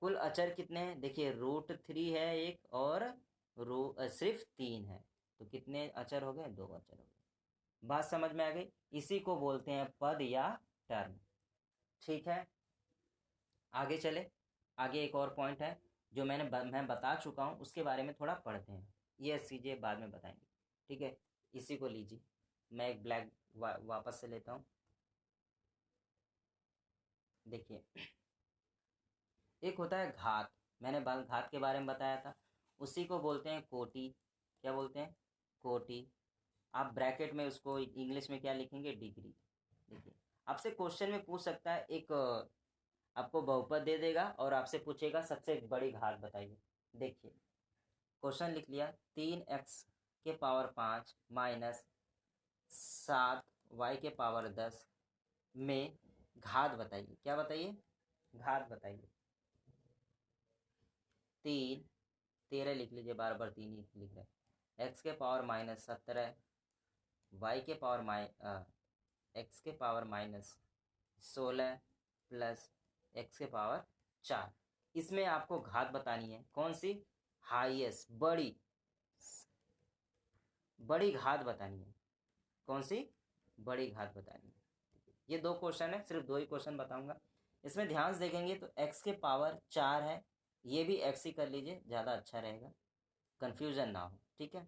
A: कुल अचर कितने हैं, देखिए √3 है एक, और सिर्फ 3 है। तो कितने अचर हो गए, 2 अचर हो गए। बात समझ में आ गई, इसी को बोलते हैं पद या टर्म। ठीक है, आगे चले। आगे एक और पॉइंट है जो मैं बता चुका हूँ, उसके बारे में थोड़ा पढ़ते हैं, ये चीज़ें बाद में बताएंगे। ठीक है, इसी को लीजिए, मैं एक ब्लैक वापस से लेता हूँ। देखिए एक होता है घात, मैंने घात के बारे में बताया था, उसी को बोलते हैं कोटि। क्या बोलते हैं, कोटि। आप ब्रैकेट में उसको इंग्लिश में क्या लिखेंगे, डिग्री। देखिए आपसे क्वेश्चन में पूछ सकता है, एक आपको बहुपद दे देगा और आपसे पूछेगा सबसे बड़ी घात बताइए। देखिए क्वेश्चन लिख लिया, 3x⁵ -7y⁻10 में घात बताइए। क्या बताइए, घात बताइए। 13 लिख लीजिए, बार बार 3 ही लिख रहे हैं। x⁻17 x⁻16 plus x⁻4। इसमें आपको घात बतानी है, कौन सी, हाईएस्ट, बड़ी घात बतानी है। कौन सी, बड़ी घात बतानी है। ये 2 क्वेश्चन है, सिर्फ 2 ही क्वेश्चन बताऊंगा। इसमें ध्यान से देखेंगे तो x⁻4 है, ये भी x ही कर लीजिए, ज़्यादा अच्छा रहेगा, कन्फ्यूज़न ना हो। ठीक है,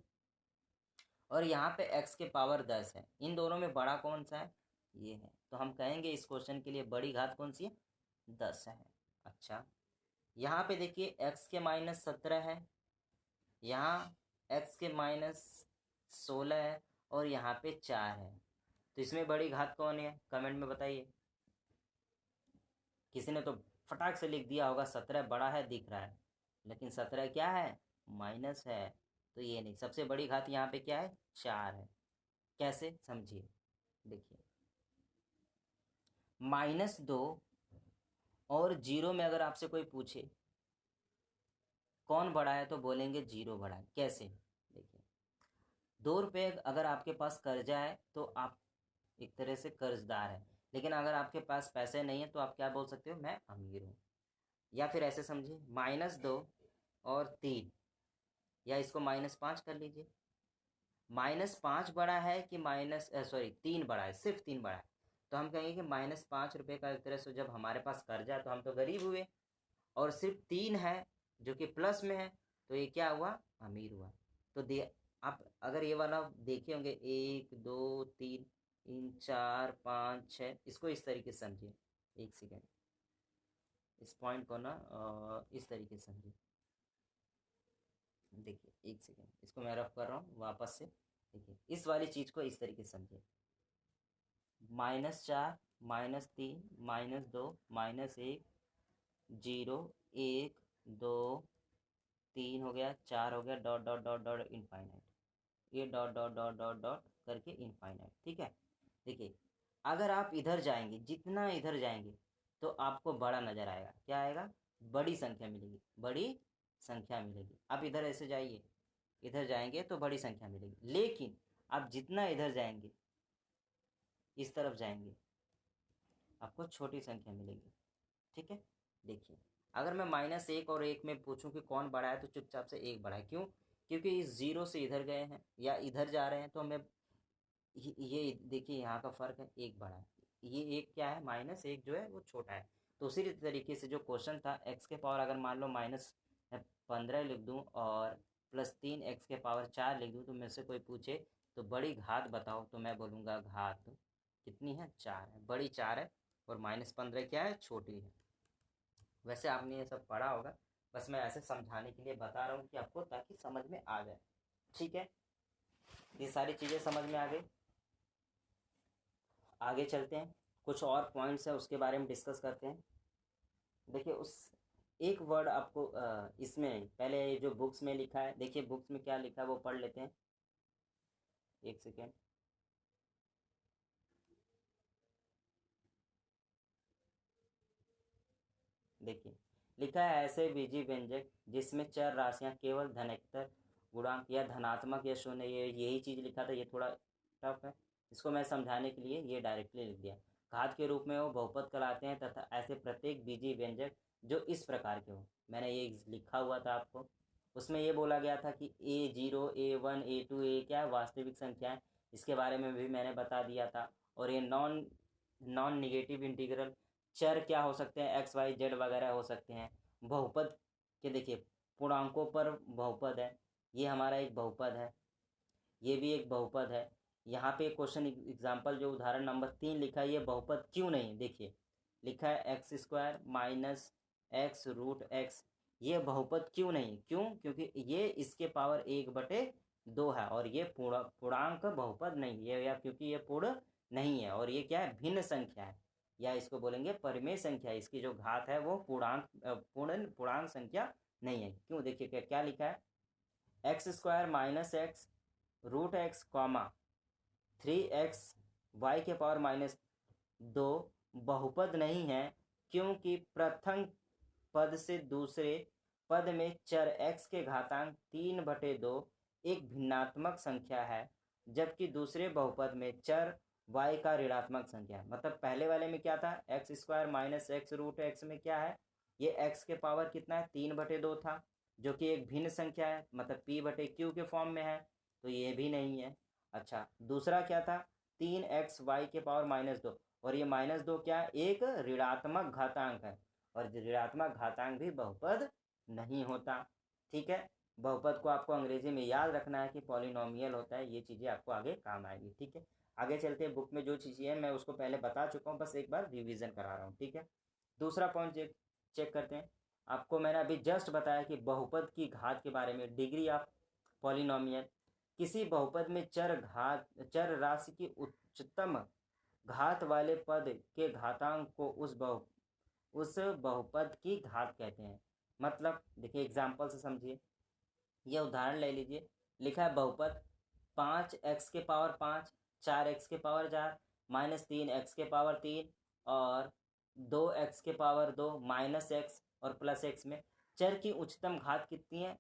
A: और यहाँ पे x⁻10 है। इन दोनों में बड़ा कौन सा है, ये है। तो हम कहेंगे इस क्वेश्चन के लिए बड़ी घात कौन सी है, 10 है। अच्छा, यहाँ पे देखिए x⁻17 है, यहाँ x⁻16 है, और यहाँ पे 4 है। तो इसमें बड़ी घात कौन है, कमेंट में बताइए। किसी ने तो फटाक से लिख दिया होगा 17 बड़ा है, दिख रहा है, लेकिन 17 क्या है, माइनस है। तो ये नहीं, सबसे बड़ी घात यहाँ पे क्या है, 4 है। कैसे, समझिए। देखिए -2 और 0 में अगर आपसे कोई पूछे कौन बड़ा है, तो बोलेंगे 0 बड़ा है। कैसे, देखिए 2 रुपये अगर आपके पास कर्जा है तो आप एक तरह से कर्जदार है, लेकिन अगर आपके पास पैसे नहीं है तो आप क्या बोल सकते हो, मैं अमीर हूँ। या फिर ऐसे समझिए, -2 और 3, या इसको -5 कर लीजिए। -5 बड़ा है कि 3 बड़ा है, सिर्फ 3 बड़ा है। तो हम कहेंगे कि -5 रुपये का एक तरह से, जब हमारे पास कर्जा है तो हम तो गरीब हुए, और सिर्फ 3 है जो कि प्लस में है, तो ये क्या हुआ, अमीर हुआ। तो आप अगर ये वाला देखे होंगे, 1 2 3 3 4 5 6, इसको इस तरीके से समझिए। एक सेकेंड, इस पॉइंट को ना इस तरीके से समझिए। देखिए एक सेकेंड, इसको मैं रफ कर रहा हूँ वापस से। देखिए इस वाली चीज़ को इस तरीके से समझिए, -4 -3 -2 -1 0 1 2 3 हो गया, 4 हो गया, dot dot dot dot infinite, ये dot dot dot dot dot करके इनफाइनाइट। ठीक है, देखिए अगर आप इधर जाएंगे, जितना इधर जाएंगे तो आपको बड़ा नज़र आएगा। क्या आएगा, बड़ी संख्या मिलेगी, बड़ी संख्या मिलेगी। आप इधर ऐसे जाइए, इधर जाएंगे तो बड़ी संख्या मिलेगी, लेकिन आप जितना इधर जाएंगे, इस तरफ जाएंगे, आपको छोटी संख्या मिलेगी। ठीक है, देखिए अगर मैं -1 और 1 में पूछूं कि कौन बड़ा है तो चुपचाप से 1 बड़ा है। क्यों? क्योंकि इस 0 से इधर गए हैं या इधर जा रहे हैं, तो हमें ये देखिए यहाँ का फ़र्क है, 1 बड़ा है। ये 1 क्या है, -1 जो है वो छोटा है। तो उसी तरीके से जो क्वेश्चन था, x के पावर अगर मान लो -15 लिख दूँ और +3 x के पावर 4 लिख दूँ, तो मेरे से कोई पूछे तो बड़ी घात बताओ, तो मैं बोलूँगा घात कितनी है, 4 है, बड़ी 4 है, और -15 क्या है, छोटी है। वैसे आपने ये सब पढ़ा होगा, बस मैं ऐसे समझाने के लिए बता रहा हूँ कि आपको, ताकि समझ में आ जाए। ठीक है, ये सारी चीज़ें समझ में आ गई। आगे चलते हैं, कुछ और पॉइंट्स है उसके बारे में डिस्कस करते हैं। देखिए, उस एक वर्ड आपको इसमें पहले जो बुक्स में लिखा है, देखिए बुक्स में क्या लिखा है वो पढ़ लेते हैं। एक सेकेंड। देखिए, लिखा है ऐसे बीजी व्यंजक जिसमें चर राशियां केवल धनात्मक गुणांक या धनात्मक या शून्य, ये यही चीज़ लिखा था। ये थोड़ा टफ है, इसको मैं समझाने के लिए ये डायरेक्टली लिख दिया। घात के रूप में वो बहुपद कहलाते हैं तथा ऐसे प्रत्येक बीजी व्यंजक जो इस प्रकार के हो, मैंने ये लिखा हुआ था आपको। उसमें ये बोला गया था कि A0 A1 A2 ए क्या है, वास्तविक संख्या है, इसके बारे में भी मैंने बता दिया था। और ये नॉन नॉन निगेटिव इंटीग्रल चर क्या हो सकते हैं, एक्स वाई जेड वगैरह हो सकते हैं। बहुपद के देखिए, पूर्णांकों पर बहुपद है, ये हमारा एक बहुपद है, ये भी एक बहुपद है। यहाँ पे क्वेश्चन एग्जाम्पल जो उदाहरण नंबर 3 लिखा है, ये बहुपद क्यों नहीं, देखिए लिखा है x² minus X root x, ये बहुपद क्यों नहीं, क्यों? क्योंकि ये इसके पावर 1/2 है, और ये पूर्णांक बहुपद नहीं है, या क्योंकि ये पूर्ण नहीं है, और ये क्या है, भिन्न संख्या है, या इसको बोलेंगे परिमेय संख्या। इसकी जो घात है वो पूर्णांक संख्या नहीं है। क्यों? देखिए क्या लिखा है, x² minus X root X comma 3x Y के पावर -2 बहुपद नहीं है, क्योंकि प्रथम पद से दूसरे पद में चर x के घातांक 3/2 एक भिन्नात्मक संख्या है, जबकि दूसरे बहुपद में चर y का ऋणात्मक संख्या है। मतलब पहले वाले में क्या था, x² minus X root x में क्या है, ये x के पावर कितना है, 3/2 था, जो कि एक भिन्न संख्या है, मतलब p/q के फॉर्म में है, तो ये भी नहीं है। अच्छा, दूसरा क्या था, 3x वाई के पावर -2, और ये -2 क्या है, एक ऋणात्मक घातांक है, और ऋणात्मक घातांक भी बहुपद नहीं होता। ठीक है, बहुपद को आपको अंग्रेजी में याद रखना है कि पॉलिनोमियल होता है, ये चीज़ें आपको आगे काम आएगी। ठीक है, आगे चलते हैं। बुक में जो चीज़ें हैं मैं उसको पहले बता चुका हूँ, बस एक बार रिवीजन करा रहा हूँ। ठीक है, दूसरा पॉइंट चेक करते हैं। आपको मैंने अभी जस्ट बताया कि बहुपद की घात के बारे में, डिग्री ऑफ पॉलिनोमियल, किसी बहुपद में चर राशि की उच्चतम घात वाले पद के घातांक को उस बहुपद की घात कहते हैं। मतलब देखिए, एग्जाम्पल से समझिए, यह उदाहरण ले लीजिए। लिखा है बहुपद 5x के पावर 5, 4x के पावर 4, -3x के पावर 3, और 2x के पावर 2, -x और +x में चर की उच्चतम घात कितनी है,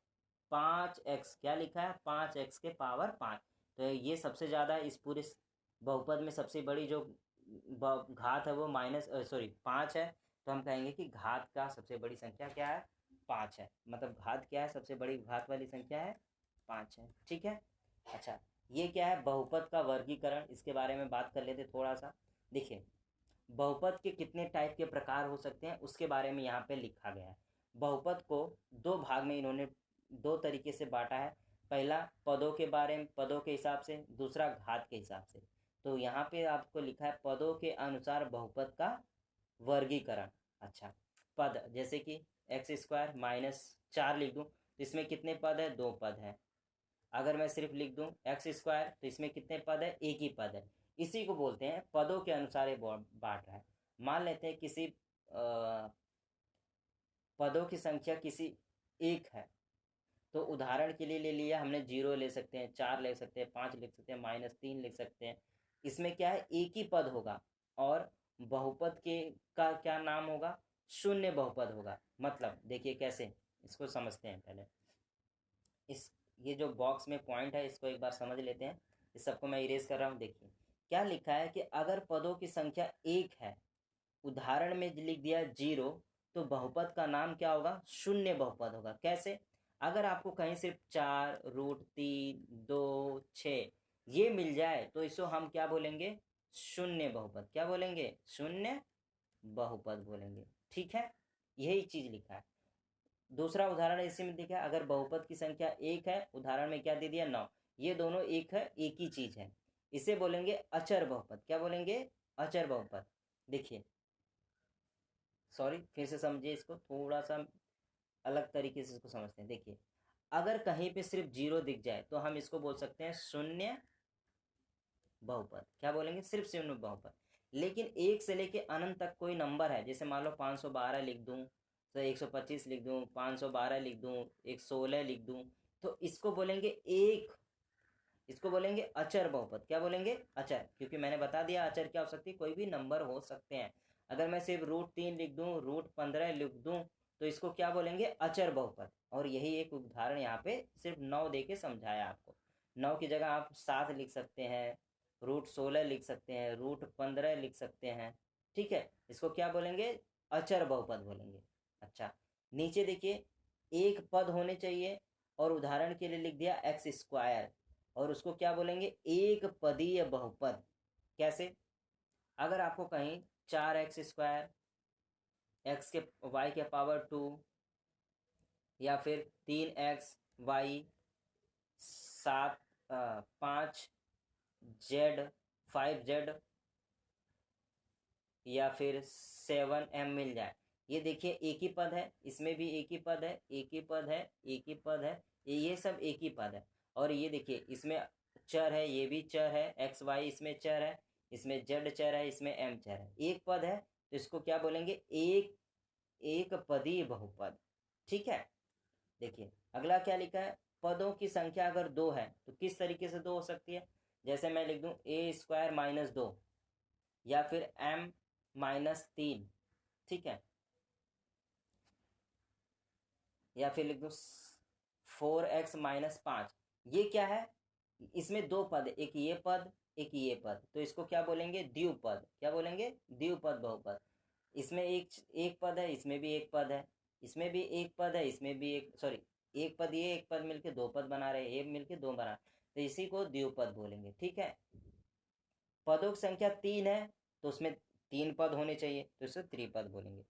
A: 5x। क्या लिखा है, 5x के पावर 5। तो ये सबसे ज़्यादा इस पूरे बहुपद में सबसे बड़ी जो घात है वो 5 है। तो हम कहेंगे कि घात का सबसे बड़ी संख्या क्या है, 5 है। मतलब घात क्या है, सबसे बड़ी घात वाली संख्या है 5 है। ठीक है, अच्छा, ये क्या है, बहुपद का वर्गीकरण, इसके बारे में बात कर लेते थोड़ा सा। देखिए, बहुपद के कितने टाइप के प्रकार हो सकते हैं उसके बारे में यहाँ पे लिखा गया है। बहुपद को 2 भाग में इन्होंने 2 तरीके से बांटा है। पहला पदों के बारे में, पदों के हिसाब से, दूसरा घात के हिसाब से। तो यहाँ पे आपको लिखा है पदों के अनुसार बहुपद का वर्गीकरण। अच्छा, पद जैसे कि x² - 4 लिख दूँ तो इसमें कितने पद है, 2 पद है। अगर मैं सिर्फ लिख दूँ x² तो इसमें कितने पद है, एक ही पद है। इसी को बोलते हैं पदों के अनुसार ये बांट रहा है। मान लेते हैं किसी पदों की संख्या किसी एक है, तो उदाहरण के लिए ले लिया हमने, 0 ले सकते हैं, 4 ले सकते हैं, 5 लिख सकते हैं, -3 लिख सकते हैं। इसमें क्या है, एक ही पद होगा, और बहुपद के का क्या नाम होगा, शून्य बहुपद होगा। मतलब देखिए कैसे, इसको समझते हैं पहले। ये जो बॉक्स में पॉइंट है इसको एक बार समझ लेते हैं। इस सबको मैं इरेज कर रहा हूँ। देखिए क्या लिखा है कि अगर पदों की संख्या 1 है, उदाहरण में लिख दिया 0, तो बहुपद का नाम क्या होगा? शून्य बहुपद होगा। कैसे? अगर आपको कहीं सिर्फ 4 रूट 3 2 6 ये मिल जाए तो इसको हम क्या बोलेंगे? शून्य बहुपद। क्या बोलेंगे? शून्य बहुपद बोलेंगे। ठीक है, यही चीज लिखा है। दूसरा उदाहरण इसी में देखा, अगर बहुपद की संख्या 1 है, उदाहरण में क्या दे दिया? 9। ये दोनों एक है, एक ही चीज है, इसे बोलेंगे अचर बहुपद। क्या बोलेंगे? अचर बहुपद। देखिए, सॉरी, फिर से समझिए, इसको थोड़ा सा अलग तरीके से इसको समझते हैं। देखिए, अगर कहीं पे सिर्फ 0 दिख जाए तो हम इसको बोल सकते हैं शून्य बहुपद। क्या बोलेंगे? सिर्फ शून्य बहुपद। लेकिन 1 से लेके अनंत तक कोई नंबर है, जैसे मान लो 512 लिख दूं, तो 125 लिख दूं, 512 लिख दूं, 116 लिख दूं, तो इसको बोलेंगे इसको बोलेंगे अचर बहुपद। क्या बोलेंगे? अचर। क्योंकि मैंने बता दिया अचर क्या हो सकती है, कोई भी नंबर हो सकते हैं। अगर मैं सिर्फ √3 लिख दूं, √15 लिख दूं, तो इसको क्या बोलेंगे? अचर बहुपद। और यही एक उदाहरण यहाँ पे सिर्फ 9 दे के समझाया आपको। 9 की जगह आप 7 लिख सकते हैं, √16 लिख सकते हैं, √15 लिख सकते हैं। ठीक है, इसको क्या बोलेंगे? अचर बहुपद बोलेंगे। अच्छा, नीचे देखिए, एक पद होने चाहिए, और उदाहरण के लिए लिख दिया x², और उसको क्या बोलेंगे? एक पदीय बहुपद। कैसे? अगर आपको कहीं 4x², x के y के पावर 2, या फिर 3xy 7 5z 5z या फिर 7m मिल जाए, ये देखिए एक ही पद है, इसमें भी एक ही पद है, एक ही पद है, एक ही पद है, ये सब एक ही पद है। और ये देखिए, इसमें चर है, ये भी चर है, एक्स वाई इसमें चर है, इसमें जेड चर है, इसमें एम चर है, एक पद है, तो इसको क्या बोलेंगे? एक पदीय बहुपद। ठीक है, देखिए अगला क्या लिखा है? पदों की संख्या अगर 2 है तो किस तरीके से 2 हो सकती है? जैसे मैं लिख दूं a² - 2, या फिर m-3। ठीक है, या फिर लिख दो 4x - 5। ये क्या है? इसमें 2 पद, एक ये पद, एक ये पद, तो इसको क्या बोलेंगे? द्विपद। क्या बोलेंगे? द्विपद बहुपद। इसमें एक पद है, इसमें भी एक पद है, इसमें भी एक पद है, इसमें भी एक, सॉरी, एक पद ये, एक पद मिलके 2 पद बना रहे, एक मिलके 2 बना, तो इसी को द्विपद बोलेंगे। ठीक है, पदों की संख्या 3 है तो उसमें 3 पद होने चाहिए, तो इसे त्रिपद बोलेंगे।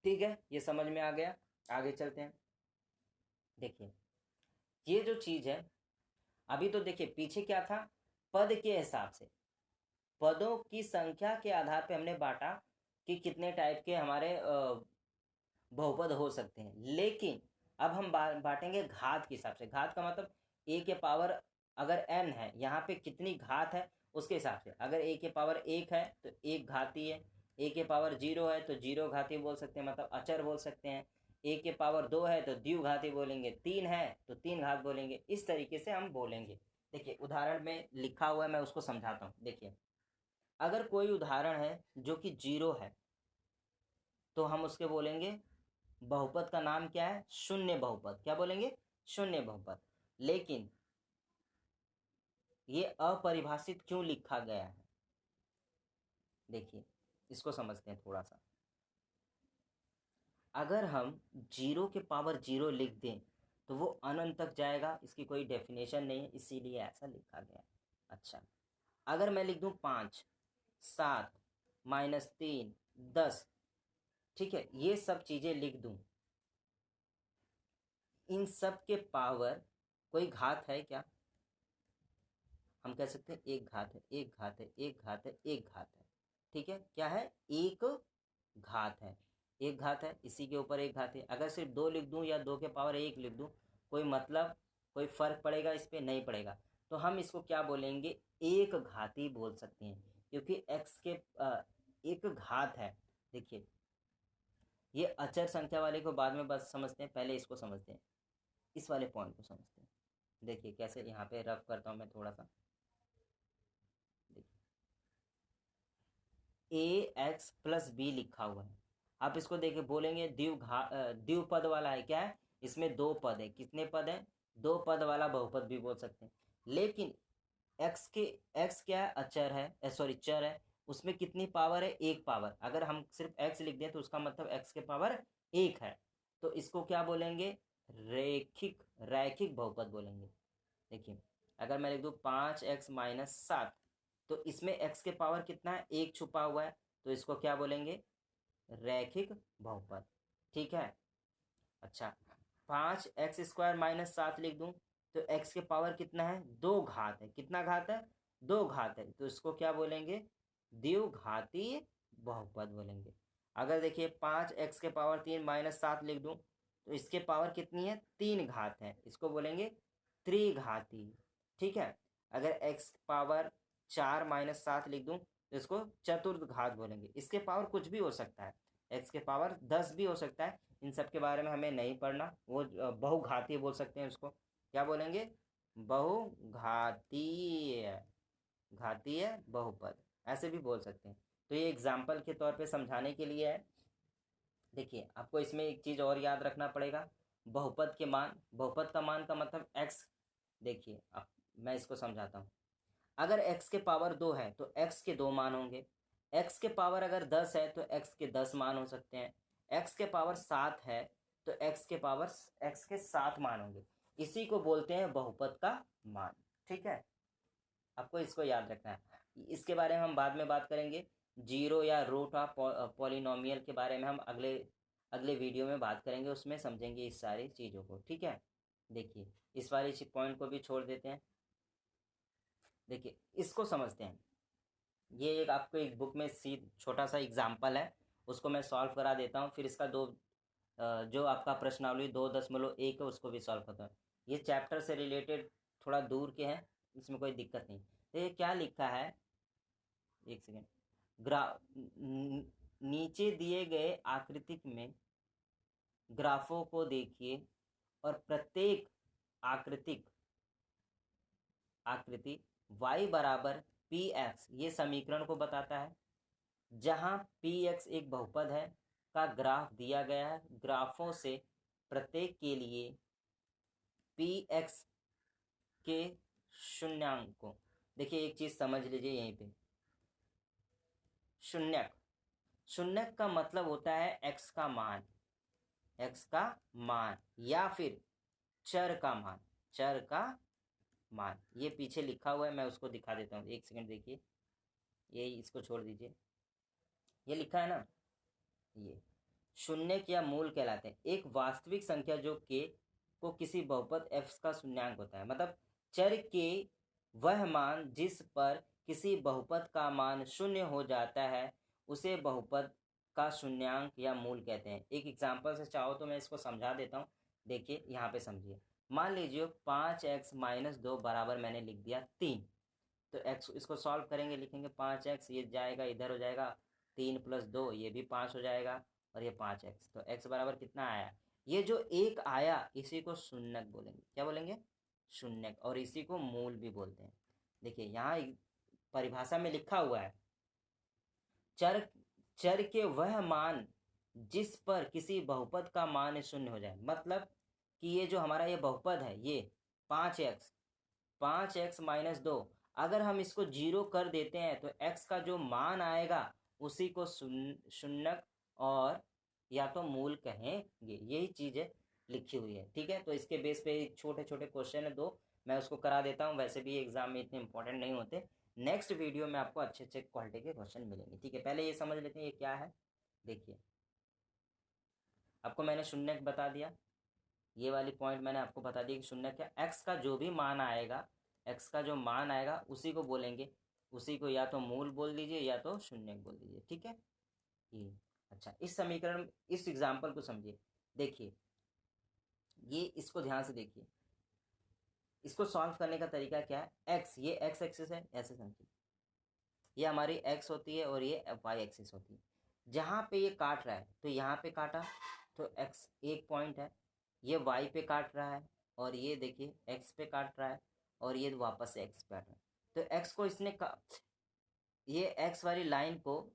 A: ठीक है, ये समझ में आ गया। आगे चलते हैं। देखिए, ये जो चीज है, अभी तो देखिए पीछे क्या था? पद के हिसाब से, पदों की संख्या के आधार पे हमने बांटा कि कितने टाइप के हमारे बहुपद हो सकते हैं। लेकिन अब हम बांटेंगे घात के हिसाब से। घात का मतलब a के पावर अगर n है, यहाँ पे कितनी घात है उसके हिसाब से। अगर a के पावर 1 है तो 1 घाती है, a के पावर 0 है तो 0 घाती बोल सकते हैं, मतलब अचर बोल सकते हैं। a के पावर 2 है तो द्विघाती बोलेंगे, 3 है तो 3 घात बोलेंगे। इस तरीके से हम बोलेंगे। देखिए, उदाहरण में लिखा हुआ है, मैं उसको समझाता हूँ। देखिए, अगर कोई उदाहरण है जो कि 0 है, तो हम उसके बोलेंगे बहुपद का नाम क्या है? शून्य बहुपद। क्या बोलेंगे? शून्य बहुपद। लेकिन ये अपरिभाषित क्यों लिखा गया है? देखिए, इसको समझते हैं थोड़ा सा। अगर हम 0 के पावर 0 लिख दें तो वो अनंत तक जाएगा, इसकी कोई डेफिनेशन नहीं है, इसीलिए ऐसा लिखा गया। अच्छा, अगर मैं लिख दूं 5 7 -3 10, ठीक है, ये सब चीजें लिख दूं, इन सब के पावर कोई घात है क्या? हम कह सकते हैं एक घात है, एक घात है, एक घात है, एक घात है। ठीक है, क्या है? एक घात है, एक घात है, इसी के ऊपर एक घात है। अगर सिर्फ 2 लिख दूं या 2 के पावर 1 लिख दूं, कोई मतलब, कोई फर्क पड़ेगा इस पे? नहीं पड़ेगा। तो हम इसको क्या बोलेंगे? एक घाती बोल सकते हैं, क्योंकि x के एक घात है। देखिए, ये अचर संख्या वाले को बाद में बस समझते हैं, पहले इसको समझते हैं, इस वाले पॉइंट को समझते हैं। देखिए कैसे, यहाँ पे रफ करता हूँ मैं थोड़ा सा। ax+b लिखा हुआ है, आप इसको देखिए, बोलेंगे द्विपद वाला है। क्या है? इसमें 2 पद है। कितने पद है? 2 पद वाला बहुपद भी बोल सकते हैं। लेकिन x क्या है? अचर है, सॉरी, चर है, उसमें कितनी पावर है, एक पावर। अगर हम सिर्फ एक्स लिख दें तो उसका मतलब एक्स के पावर एक है, तो इसको क्या बोलेंगे, रैखिक बहुपद बोलेंगे। देखिए अगर मैं लिख दूँ 5x-7, तो इसमें x के पावर कितना है, एक छुपा हुआ है, तो इसको क्या बोलेंगे, रैखिक बहुपद। ठीक है। अच्छा 5x² - 7 लिख दूं तो x के पावर कितना है, 2 घात है। कितना घात है, 2 घात है, तो इसको क्या बोलेंगे, द्विघातीय बहुपद बोलेंगे। अगर देखिए 5x के पावर 3 - 7 लिख दूं तो इसके पावर कितनी है, 3 घात है, इसको बोलेंगे त्रिघाती। ठीक है। अगर x पावर 4 - 7 लिख दूं तो इसको चतुर्थ घात बोलेंगे। इसके पावर कुछ भी हो सकता है, x के पावर 10 भी हो सकता है, इन सब के बारे में हमें नहीं पढ़ना। वो बहुघातीय बोल सकते हैं, उसको क्या बोलेंगे, बहुघातीय, घातीय बहुपद ऐसे भी बोल सकते हैं। तो ये एग्जाम्पल के तौर पे समझाने के लिए है। देखिए आपको इसमें एक चीज़ और याद रखना पड़ेगा, बहुपद के मान, बहुपद का मान का मतलब x। देखिए अब मैं इसको समझाता हूँ। अगर x के पावर 2 है तो x के 2 मान होंगे, x के पावर अगर 10 है तो x के 10 मान हो सकते हैं, x के पावर 7 है तो x के 7 मान होंगे। इसी को बोलते हैं बहुपद का मान। ठीक है, आपको इसको याद रखना है। इसके बारे में हम बाद में बात करेंगे। जीरो या रूट ऑफ पॉलिनोमियल के बारे में हम अगले अगले वीडियो में बात करेंगे, उसमें समझेंगे इस सारी चीज़ों को। ठीक है। देखिए इस वाली पॉइंट को भी छोड़ देते हैं। देखिए इसको समझते हैं। ये एक आपको एक बुक में छोटा सा एग्जाम्पल है, उसको मैं सॉल्व करा देता हूँ। फिर इसका जो आपका प्रश्नावली 2.1 है उसको भी सॉल्व करता हूँ। ये चैप्टर से रिलेटेड थोड़ा दूर के हैं, इसमें कोई दिक्कत नहीं। तो ये क्या लिखा है, एक सेकेंड। नीचे दिए गए आकृति में ग्राफों को देखिए और प्रत्येक आकृति y बराबर px, ये समीकरण को बताता है, जहां px एक बहुपद है का ग्राफ दिया गया है। ग्राफों से प्रत्येक के लिए px के शून्यांक को, देखिए एक चीज समझ लीजिए यहीं पे, शून्यक का मतलब होता है x का मान या फिर चर का मान। ये पीछे लिखा हुआ है, मैं उसको दिखा देता हूँ, एक सेकंड देखिए। ये इसको छोड़ दीजिए, ये लिखा है ना, ये शून्यक या मूल कहलाते हैं। एक वास्तविक संख्या जो k को किसी बहुपद f का शून्यांक होता है। मतलब चर के वह मान जिस पर किसी बहुपद का मान शून्य हो जाता है उसे बहुपद का शून्यांक या मूल कहते हैं। एक एग्जाम्पल से चाहो तो मैं इसको समझा देता हूँ। देखिए यहाँ पे समझिए, मान लीजिए 5x-2 बराबर मैंने लिख दिया 3, तो x इसको सॉल्व करेंगे, लिखेंगे 5x, ये जाएगा इधर हो जाएगा, 3 + 2 ये भी 5 हो जाएगा, और ये 5x, तो x बराबर कितना आया, ये जो एक आया इसी को शून्यक बोलेंगे। क्या बोलेंगे, शून्यक, और इसी को मूल भी बोलते हैं। देखिए यहाँ परिभाषा में लिखा हुआ है, चर के वह मान जिस पर किसी बहुपद का मान शून्य हो जाए। मतलब कि ये जो हमारा ये बहुपद है, ये 5x अगर हम इसको 0 कर देते हैं तो x का जो मान आएगा उसी को शून्यक और या तो मूल कहेंगे। यही चीज़ लिखी हुई है। ठीक है, तो इसके बेस पे छोटे छोटे क्वेश्चन है 2, मैं उसको करा देता हूँ। वैसे भी एग्जाम में इतने इंपॉर्टेंट नहीं होते। नेक्स्ट वीडियो में आपको अच्छे अच्छे क्वालिटी के क्वेश्चन मिलेंगे। ठीक है, पहले ये समझ लेते हैं ये क्या है। देखिए आपको मैंने शून्यक बता दिया, ये वाली पॉइंट मैंने आपको बता दी कि शून्य क्या, x का जो भी मान आएगा, x का जो मान आएगा उसी को बोलेंगे, उसी को या तो मूल बोल दीजिए या तो शून्य बोल दीजिए। ठीक है ये। अच्छा इस समीकरण, इस एग्जाम्पल को समझिए। देखिए ये, इसको ध्यान से देखिए, इसको सॉल्व करने का तरीका क्या है। x, ये x एक्सिस है, ऐसे समझिए, ये हमारी x होती है और ये y एक्सिस होती है। जहाँ पे ये काट रहा है तो यहाँ पे काटा तो x एक पॉइंट है, ये y पे काट रहा है और ये देखिए x पे काट रहा है और ये वापस से x पे काट रहा है। तो x को इसने ये x वाली लाइन को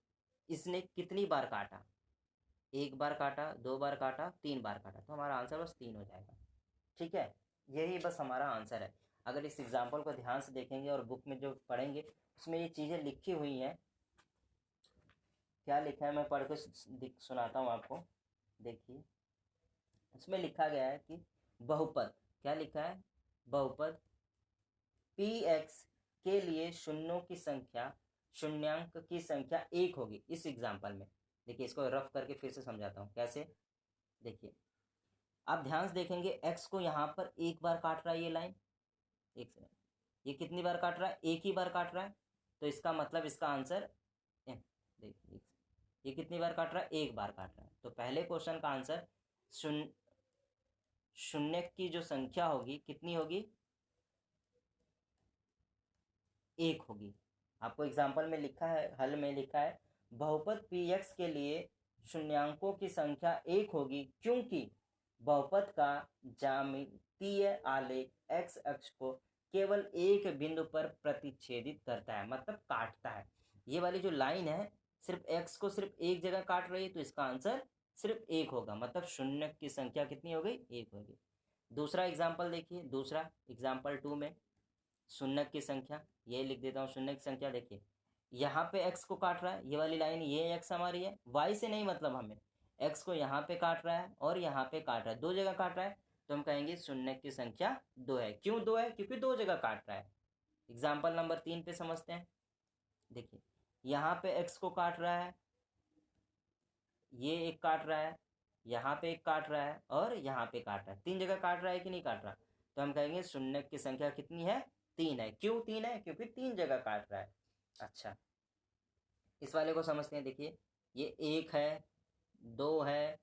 A: इसने कितनी बार काटा, एक बार काटा, 2 बार काटा, 3 बार काटा, तो हमारा आंसर बस 3 हो जाएगा। ठीक है, यही बस हमारा आंसर है। अगर इस एग्जाम्पल को ध्यान से देखेंगे और बुक में जो पढ़ेंगे उसमें ये चीज़ें लिखी हुई हैं, क्या लिखा है, मैं पढ़ के सुनाता हूँ आपको। देखिए इसमें लिखा गया है कि बहुपद, क्या लिखा है, बहुपद पी एक्स के लिए शून्यों की संख्या, शून्यांक की संख्या 1 होगी। इस एग्जाम्पल में देखिए, इसको रफ करके फिर से समझाता हूँ कैसे। देखिए आप ध्यान से देखेंगे, x को यहाँ पर एक बार काट रहा है ये लाइन, एक सेकंड, ये कितनी बार काट रहा है, एक ही बार काट रहा है। तो इसका मतलब इसका आंसर, देखिए ये कितनी बार काट रहा है, एक बार काट रहा है। तो पहले क्वेश्चन का आंसर शून्य, शून्य की जो संख्या होगी कितनी होगी, 1 होगी। आपको एग्जाम्पल में लिखा है, हल में लिखा है बहुपद पी एक्स के लिए शून्यांकों की संख्या 1 होगी, क्योंकि बहुपद का ज्यामितीय आलेख एक्स अक्ष को केवल एक बिंदु पर प्रतिच्छेदित करता है, मतलब काटता है। ये वाली जो लाइन है सिर्फ एक्स को सिर्फ एक जगह काट रही है, तो इसका आंसर सिर्फ 1 होगा, मतलब शून्य की संख्या कितनी हो गई, 1 होगी। दूसरा एग्जाम्पल देखिए, दूसरा एग्जाम्पल 2 में शून्य की संख्या, ये लिख देता हूँ शून्य की संख्या। देखिए यहाँ पे x को काट रहा है, ये वाली लाइन, ये x हमारी है, y से नहीं मतलब हमें, x को यहाँ पे काट रहा है और यहाँ पे काट रहा है, 2 जगह काट रहा है। तो हम कहेंगे शून्य की संख्या 2 है। क्यों 2 है, क्योंकि 2 जगह काट रहा है। एग्जाम्पल नंबर 3 पे समझते हैं। देखिए यहाँ पे x को काट रहा है, ये एक काट रहा है, यहाँ पे एक काट रहा है और यहाँ पे काट रहा है, 3 जगह काट रहा है कि नहीं काट रहा। तो हम कहेंगे शून्य की संख्या कितनी है, 3 है। क्यों 3 है, क्योंकि 3 जगह काट रहा है। अच्छा इस वाले को समझते हैं। देखिए ये 1 है, 2 है,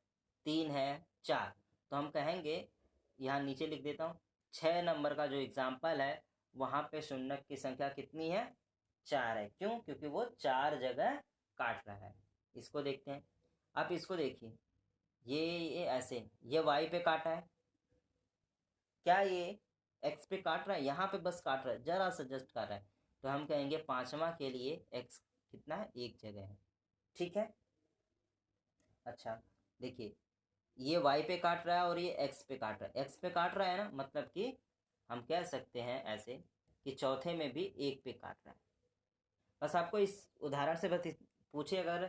A: 3 है, 4। तो हम कहेंगे, यहाँ नीचे लिख देता हूँ, 6 नंबर का जो एग्जाम्पल है वहाँ पे शून्य की संख्या कितनी है, 4 है। क्यों, क्योंकि वो 4 जगह काट रहा है। इसको देखते हैं। आप इसको देखिए, ये ऐसे, ये y पे काटा है, क्या ये x पे काट रहा है, यहाँ पे बस काट रहा है, जरा सा जस्ट काट रहा है। तो हम कहेंगे पांचवा के लिए x कितना है, 1 जगह है। ठीक है। अच्छा देखिए ये y पे काट रहा है और ये x पे काट रहा है, x पे काट रहा है ना, मतलब कि हम कह सकते हैं ऐसे कि चौथे में भी 1 पे काट रहा है। बस आपको इस उदाहरण से बस पूछे अगर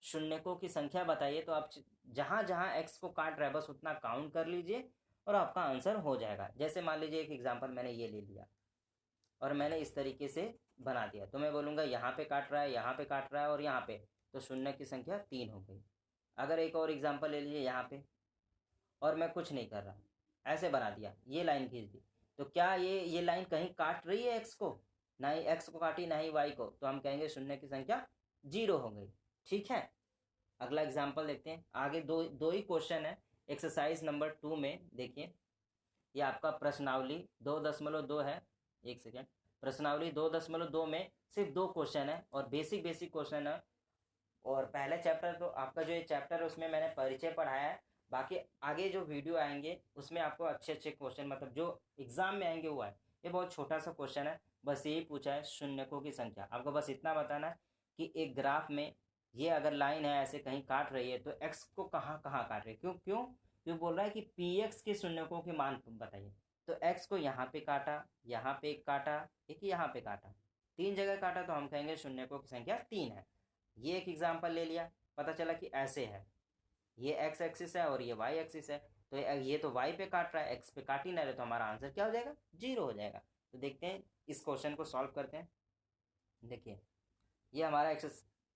A: शून्यकों की संख्या बताइए, तो आप जहाँ जहाँ x को काट रहा है बस उतना काउंट कर लीजिए और आपका आंसर हो जाएगा। जैसे मान लीजिए एक एग्जांपल मैंने ये ले लिया और मैंने इस तरीके से बना दिया, तो मैं बोलूँगा यहाँ पे काट रहा है, यहाँ पे काट रहा है और यहाँ पे, तो शून्य की संख्या 3 हो गई। अगर एक और एग्जांपल ले लीजिए यहाँ पे, और मैं कुछ नहीं कर रहा, ऐसे बना दिया, ये लाइन खींच दी, तो क्या ये लाइन कहीं काट रही है एक्स को, ना ही एक्स को काटी ना ही वाई को, तो हम कहेंगे शून्य की संख्या 0 हो गई। ठीक है। अगला एग्जाम्पल देखते हैं। आगे दो ही क्वेश्चन है। एक्सरसाइज नंबर 2 में देखिए, ये आपका प्रश्नावली 2.2 है। एक सेकेंड, प्रश्नावली 2.2 में सिर्फ 2 क्वेश्चन है और बेसिक क्वेश्चन है। और पहले चैप्टर तो आपका जो ये चैप्टर है उसमें मैंने परिचय पढ़ाया है, बाकी आगे जो वीडियो आएंगे उसमें आपको अच्छे क्वेश्चन, मतलब जो एग्जाम में आएंगे वो है। ये बहुत छोटा सा क्वेश्चन है, बस यही पूछा है शून्यकों की संख्या। आपको बस इतना बताना है कि एक ग्राफ में ये अगर लाइन है ऐसे कहीं काट रही है तो एक्स को कहाँ कहाँ काट रही है, क्यों क्यों क्यों बोल रहा है कि पी एक्स के शून्यकों के मान बताइए। तो एक्स को यहाँ पे काटा, यहाँ पे एक काटा, एक यहाँ पे काटा, 3 जगह काटा, तो हम कहेंगे शून्यकों की संख्या 3 है। ये एक एग्जाम्पल ले लिया, पता चला कि ऐसे है, ये एक्स एक्सिस है और ये वाई एक्सिस है, तो ये तो वाई पे काट रहा है, एक्स पे काट ही ना रहे, तो हमारा आंसर क्या हो जाएगा, 0 हो जाएगा। तो देखते हैं इस क्वेश्चन को सॉल्व करते हैं। देखिए ये हमारा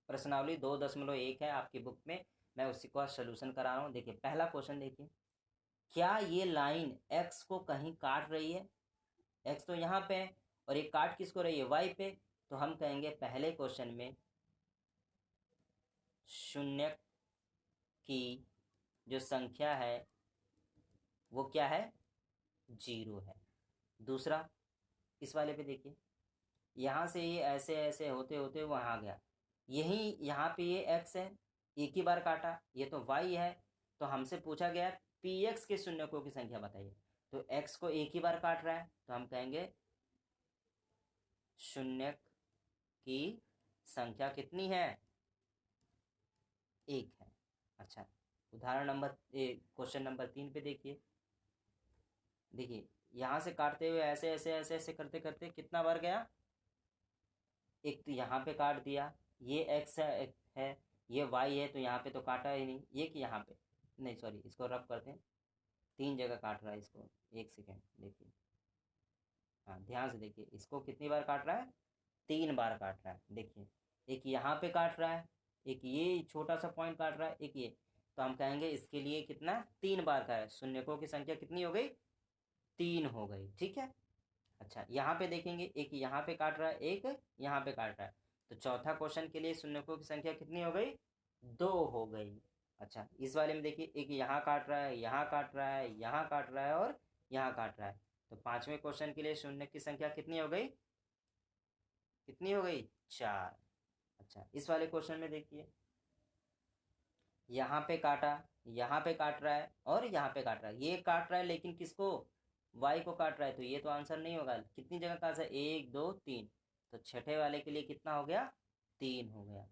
A: प्रश्नावली 2.1 है आपकी बुक में, मैं उसी का सोल्यूशन करा रहा हूँ। देखिए पहला क्वेश्चन देखिए, क्या ये लाइन एक्स को कहीं काट रही है, एक्स तो यहाँ पे है और ये काट किसको रही है, वाई पे। तो हम कहेंगे पहले क्वेश्चन में शून्य की जो संख्या है वो क्या है, 0 है। दूसरा इस वाले पे देखिए, यहाँ से ये ऐसे ऐसे होते होते वहाँ गया, यही यहाँ पे ये x है, एक ही बार काटा, ये तो y है, तो हमसे पूछा गया पी एक्स के शून्यकों की संख्या बताइए। तो x को एक ही बार काट रहा है, तो हम कहेंगे शून्य की संख्या कितनी है, 1 है। अच्छा उदाहरण नंबर क्वेश्चन नंबर 3 पे देखिए। देखिए यहाँ से काटते हुए ऐसे ऐसे ऐसे ऐसे करते करते कितना बार गया, एक तो यहाँ पे काट दिया, ये x है, है, ये y है, तो यहाँ पे तो काटा ही नहीं, ये कि यहाँ पे नहीं, सॉरी, इसको रब करते हैं, 3 जगह काट रहा है इसको। 1 सेकेंड देखिए, हाँ ध्यान से देखिए, इसको कितनी बार काट रहा है, 3 बार काट रहा है। देखिए, एक यहाँ पे काट रहा है, एक ये छोटा सा पॉइंट काट रहा है, एक ये, तो हम कहेंगे इसके लिए कितना, 3 बार का है। शून्यकों की संख्या कितनी हो गई, 3 हो गई, ठीक है। अच्छा, यहाँ पे देखेंगे, एक यहाँ पे काट रहा है, एक यहाँ पे काट रहा है, तो चौथा क्वेश्चन के लिए शून्यकों की संख्या कितनी हो गई, 2 हो गई। अच्छा, इस वाले में देखिए, एक यहाँ काट रहा है, यहाँ काट रहा है, यहाँ काट रहा है और यहाँ काट रहा है, तो पांचवें क्वेश्चन के लिए शून्य की संख्या कितनी हो गई, कितनी हो गई, 4। अच्छा, इस वाले क्वेश्चन में देखिए, यहाँ पे काटा, यहाँ पे काट रहा है और यहाँ पे काट रहा है, ये काट रहा है लेकिन किसको, वाई को काट रहा है, तो ये तो आंसर नहीं होगा। कितनी जगह का आंसर, 1 2 3, तो छठे वाले के लिए कितना हो गया, 3 हो गया।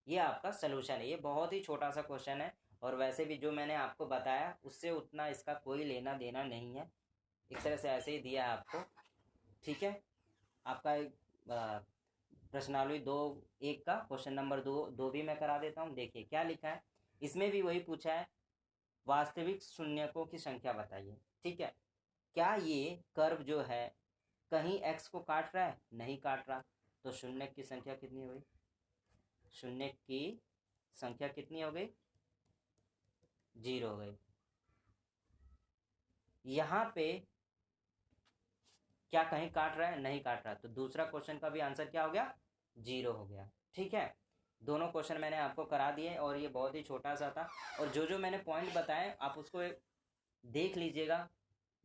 A: ये आपका सोल्यूशन है। ये बहुत ही छोटा सा क्वेश्चन है, और वैसे भी जो मैंने आपको बताया उससे उतना इसका कोई लेना देना नहीं है, एक तरह से ऐसे ही दिया है आपको, ठीक है। आपका प्रश्नावली 2.1 का क्वेश्चन नंबर 2 भी मैं करा देता हूँ। देखिए क्या लिखा है, इसमें भी वही पूछा है, वास्तविक शून्यकों की संख्या बताइए, ठीक है। क्या ये कर्व जो है कहीं x को काट रहा है, नहीं काट रहा, तो शून्य की संख्या कितनी हो गई, शून्य की संख्या कितनी हो गई, 0 हो गई। यहाँ पे क्या कहीं काट रहा है, नहीं काट रहा, तो दूसरा क्वेश्चन का भी आंसर क्या हो गया, 0 हो गया, ठीक है। दोनों क्वेश्चन मैंने आपको करा दिए, और ये बहुत ही छोटा सा था, और जो जो मैंने पॉइंट बताए आप उसको देख लीजिएगा,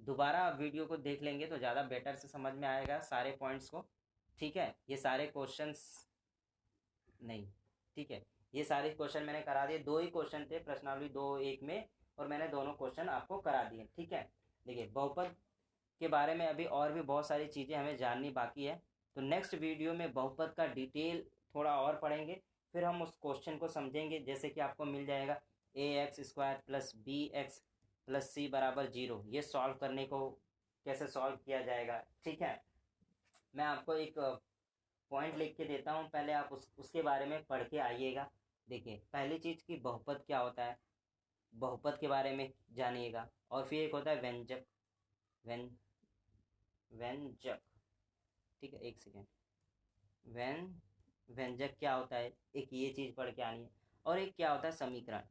A: दोबारा वीडियो को देख लेंगे तो ज़्यादा बेटर से समझ में आएगा सारे पॉइंट्स को, ठीक है। ये सारे क्वेश्चंस नहीं, ठीक है, ये सारे क्वेश्चन मैंने करा दिए, 2 ही क्वेश्चन थे प्रश्नावली 2.1 में, और मैंने दोनों क्वेश्चन आपको करा दिए, ठीक है। देखिए, बहुपद के बारे में अभी और भी बहुत सारी चीज़ें हमें जाननी बाकी है, तो नेक्स्ट वीडियो में बहुपद का डिटेल थोड़ा और पढ़ेंगे, फिर हम उस क्वेश्चन को समझेंगे, जैसे कि आपको मिल जाएगा ax² + bx + c = 0, ये सॉल्व करने को कैसे सॉल्व किया जाएगा, ठीक है। मैं आपको एक पॉइंट लिख के देता हूँ, पहले आप उसके बारे में पढ़ के आइएगा। देखिए, पहली चीज़ की बहुपद क्या होता है, बहुपद के बारे में जानिएगा, और फिर एक होता है व्यंजक, व्यंजक, ठीक है, 1 सेकेंड, व्यंजक क्या होता है, एक ये चीज़ पढ़ के आनी है, और एक क्या होता है समीकरण।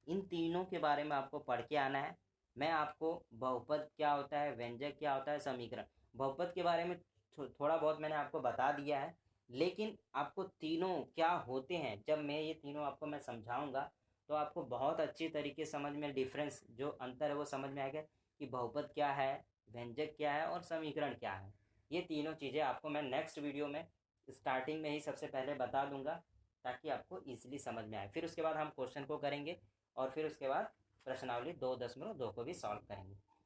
A: इन तीनों के बारे में आपको पढ़ के आना है। मैं आपको बहुपद क्या होता है, व्यंजक क्या होता है, समीकरण, बहुपद के बारे में थोड़ा बहुत मैंने आपको बता दिया है, लेकिन आपको तीनों क्या होते हैं, जब मैं ये तीनों आपको मैं समझाऊंगा तो आपको बहुत अच्छी तरीके समझ में, डिफरेंस जो अंतर है वो समझ में आएगा कि बहुपद क्या है, व्यंजक क्या है और समीकरण क्या है। ये तीनों चीज़ें आपको मैं नेक्स्ट वीडियो में स्टार्टिंग में ही सबसे पहले बता दूंगा, ताकि आपको ईजिली समझ में आए। फिर उसके बाद हम क्वेश्चन को करेंगे, और फिर उसके बाद प्रश्नावली 2.2 को भी सॉल्व करेंगे।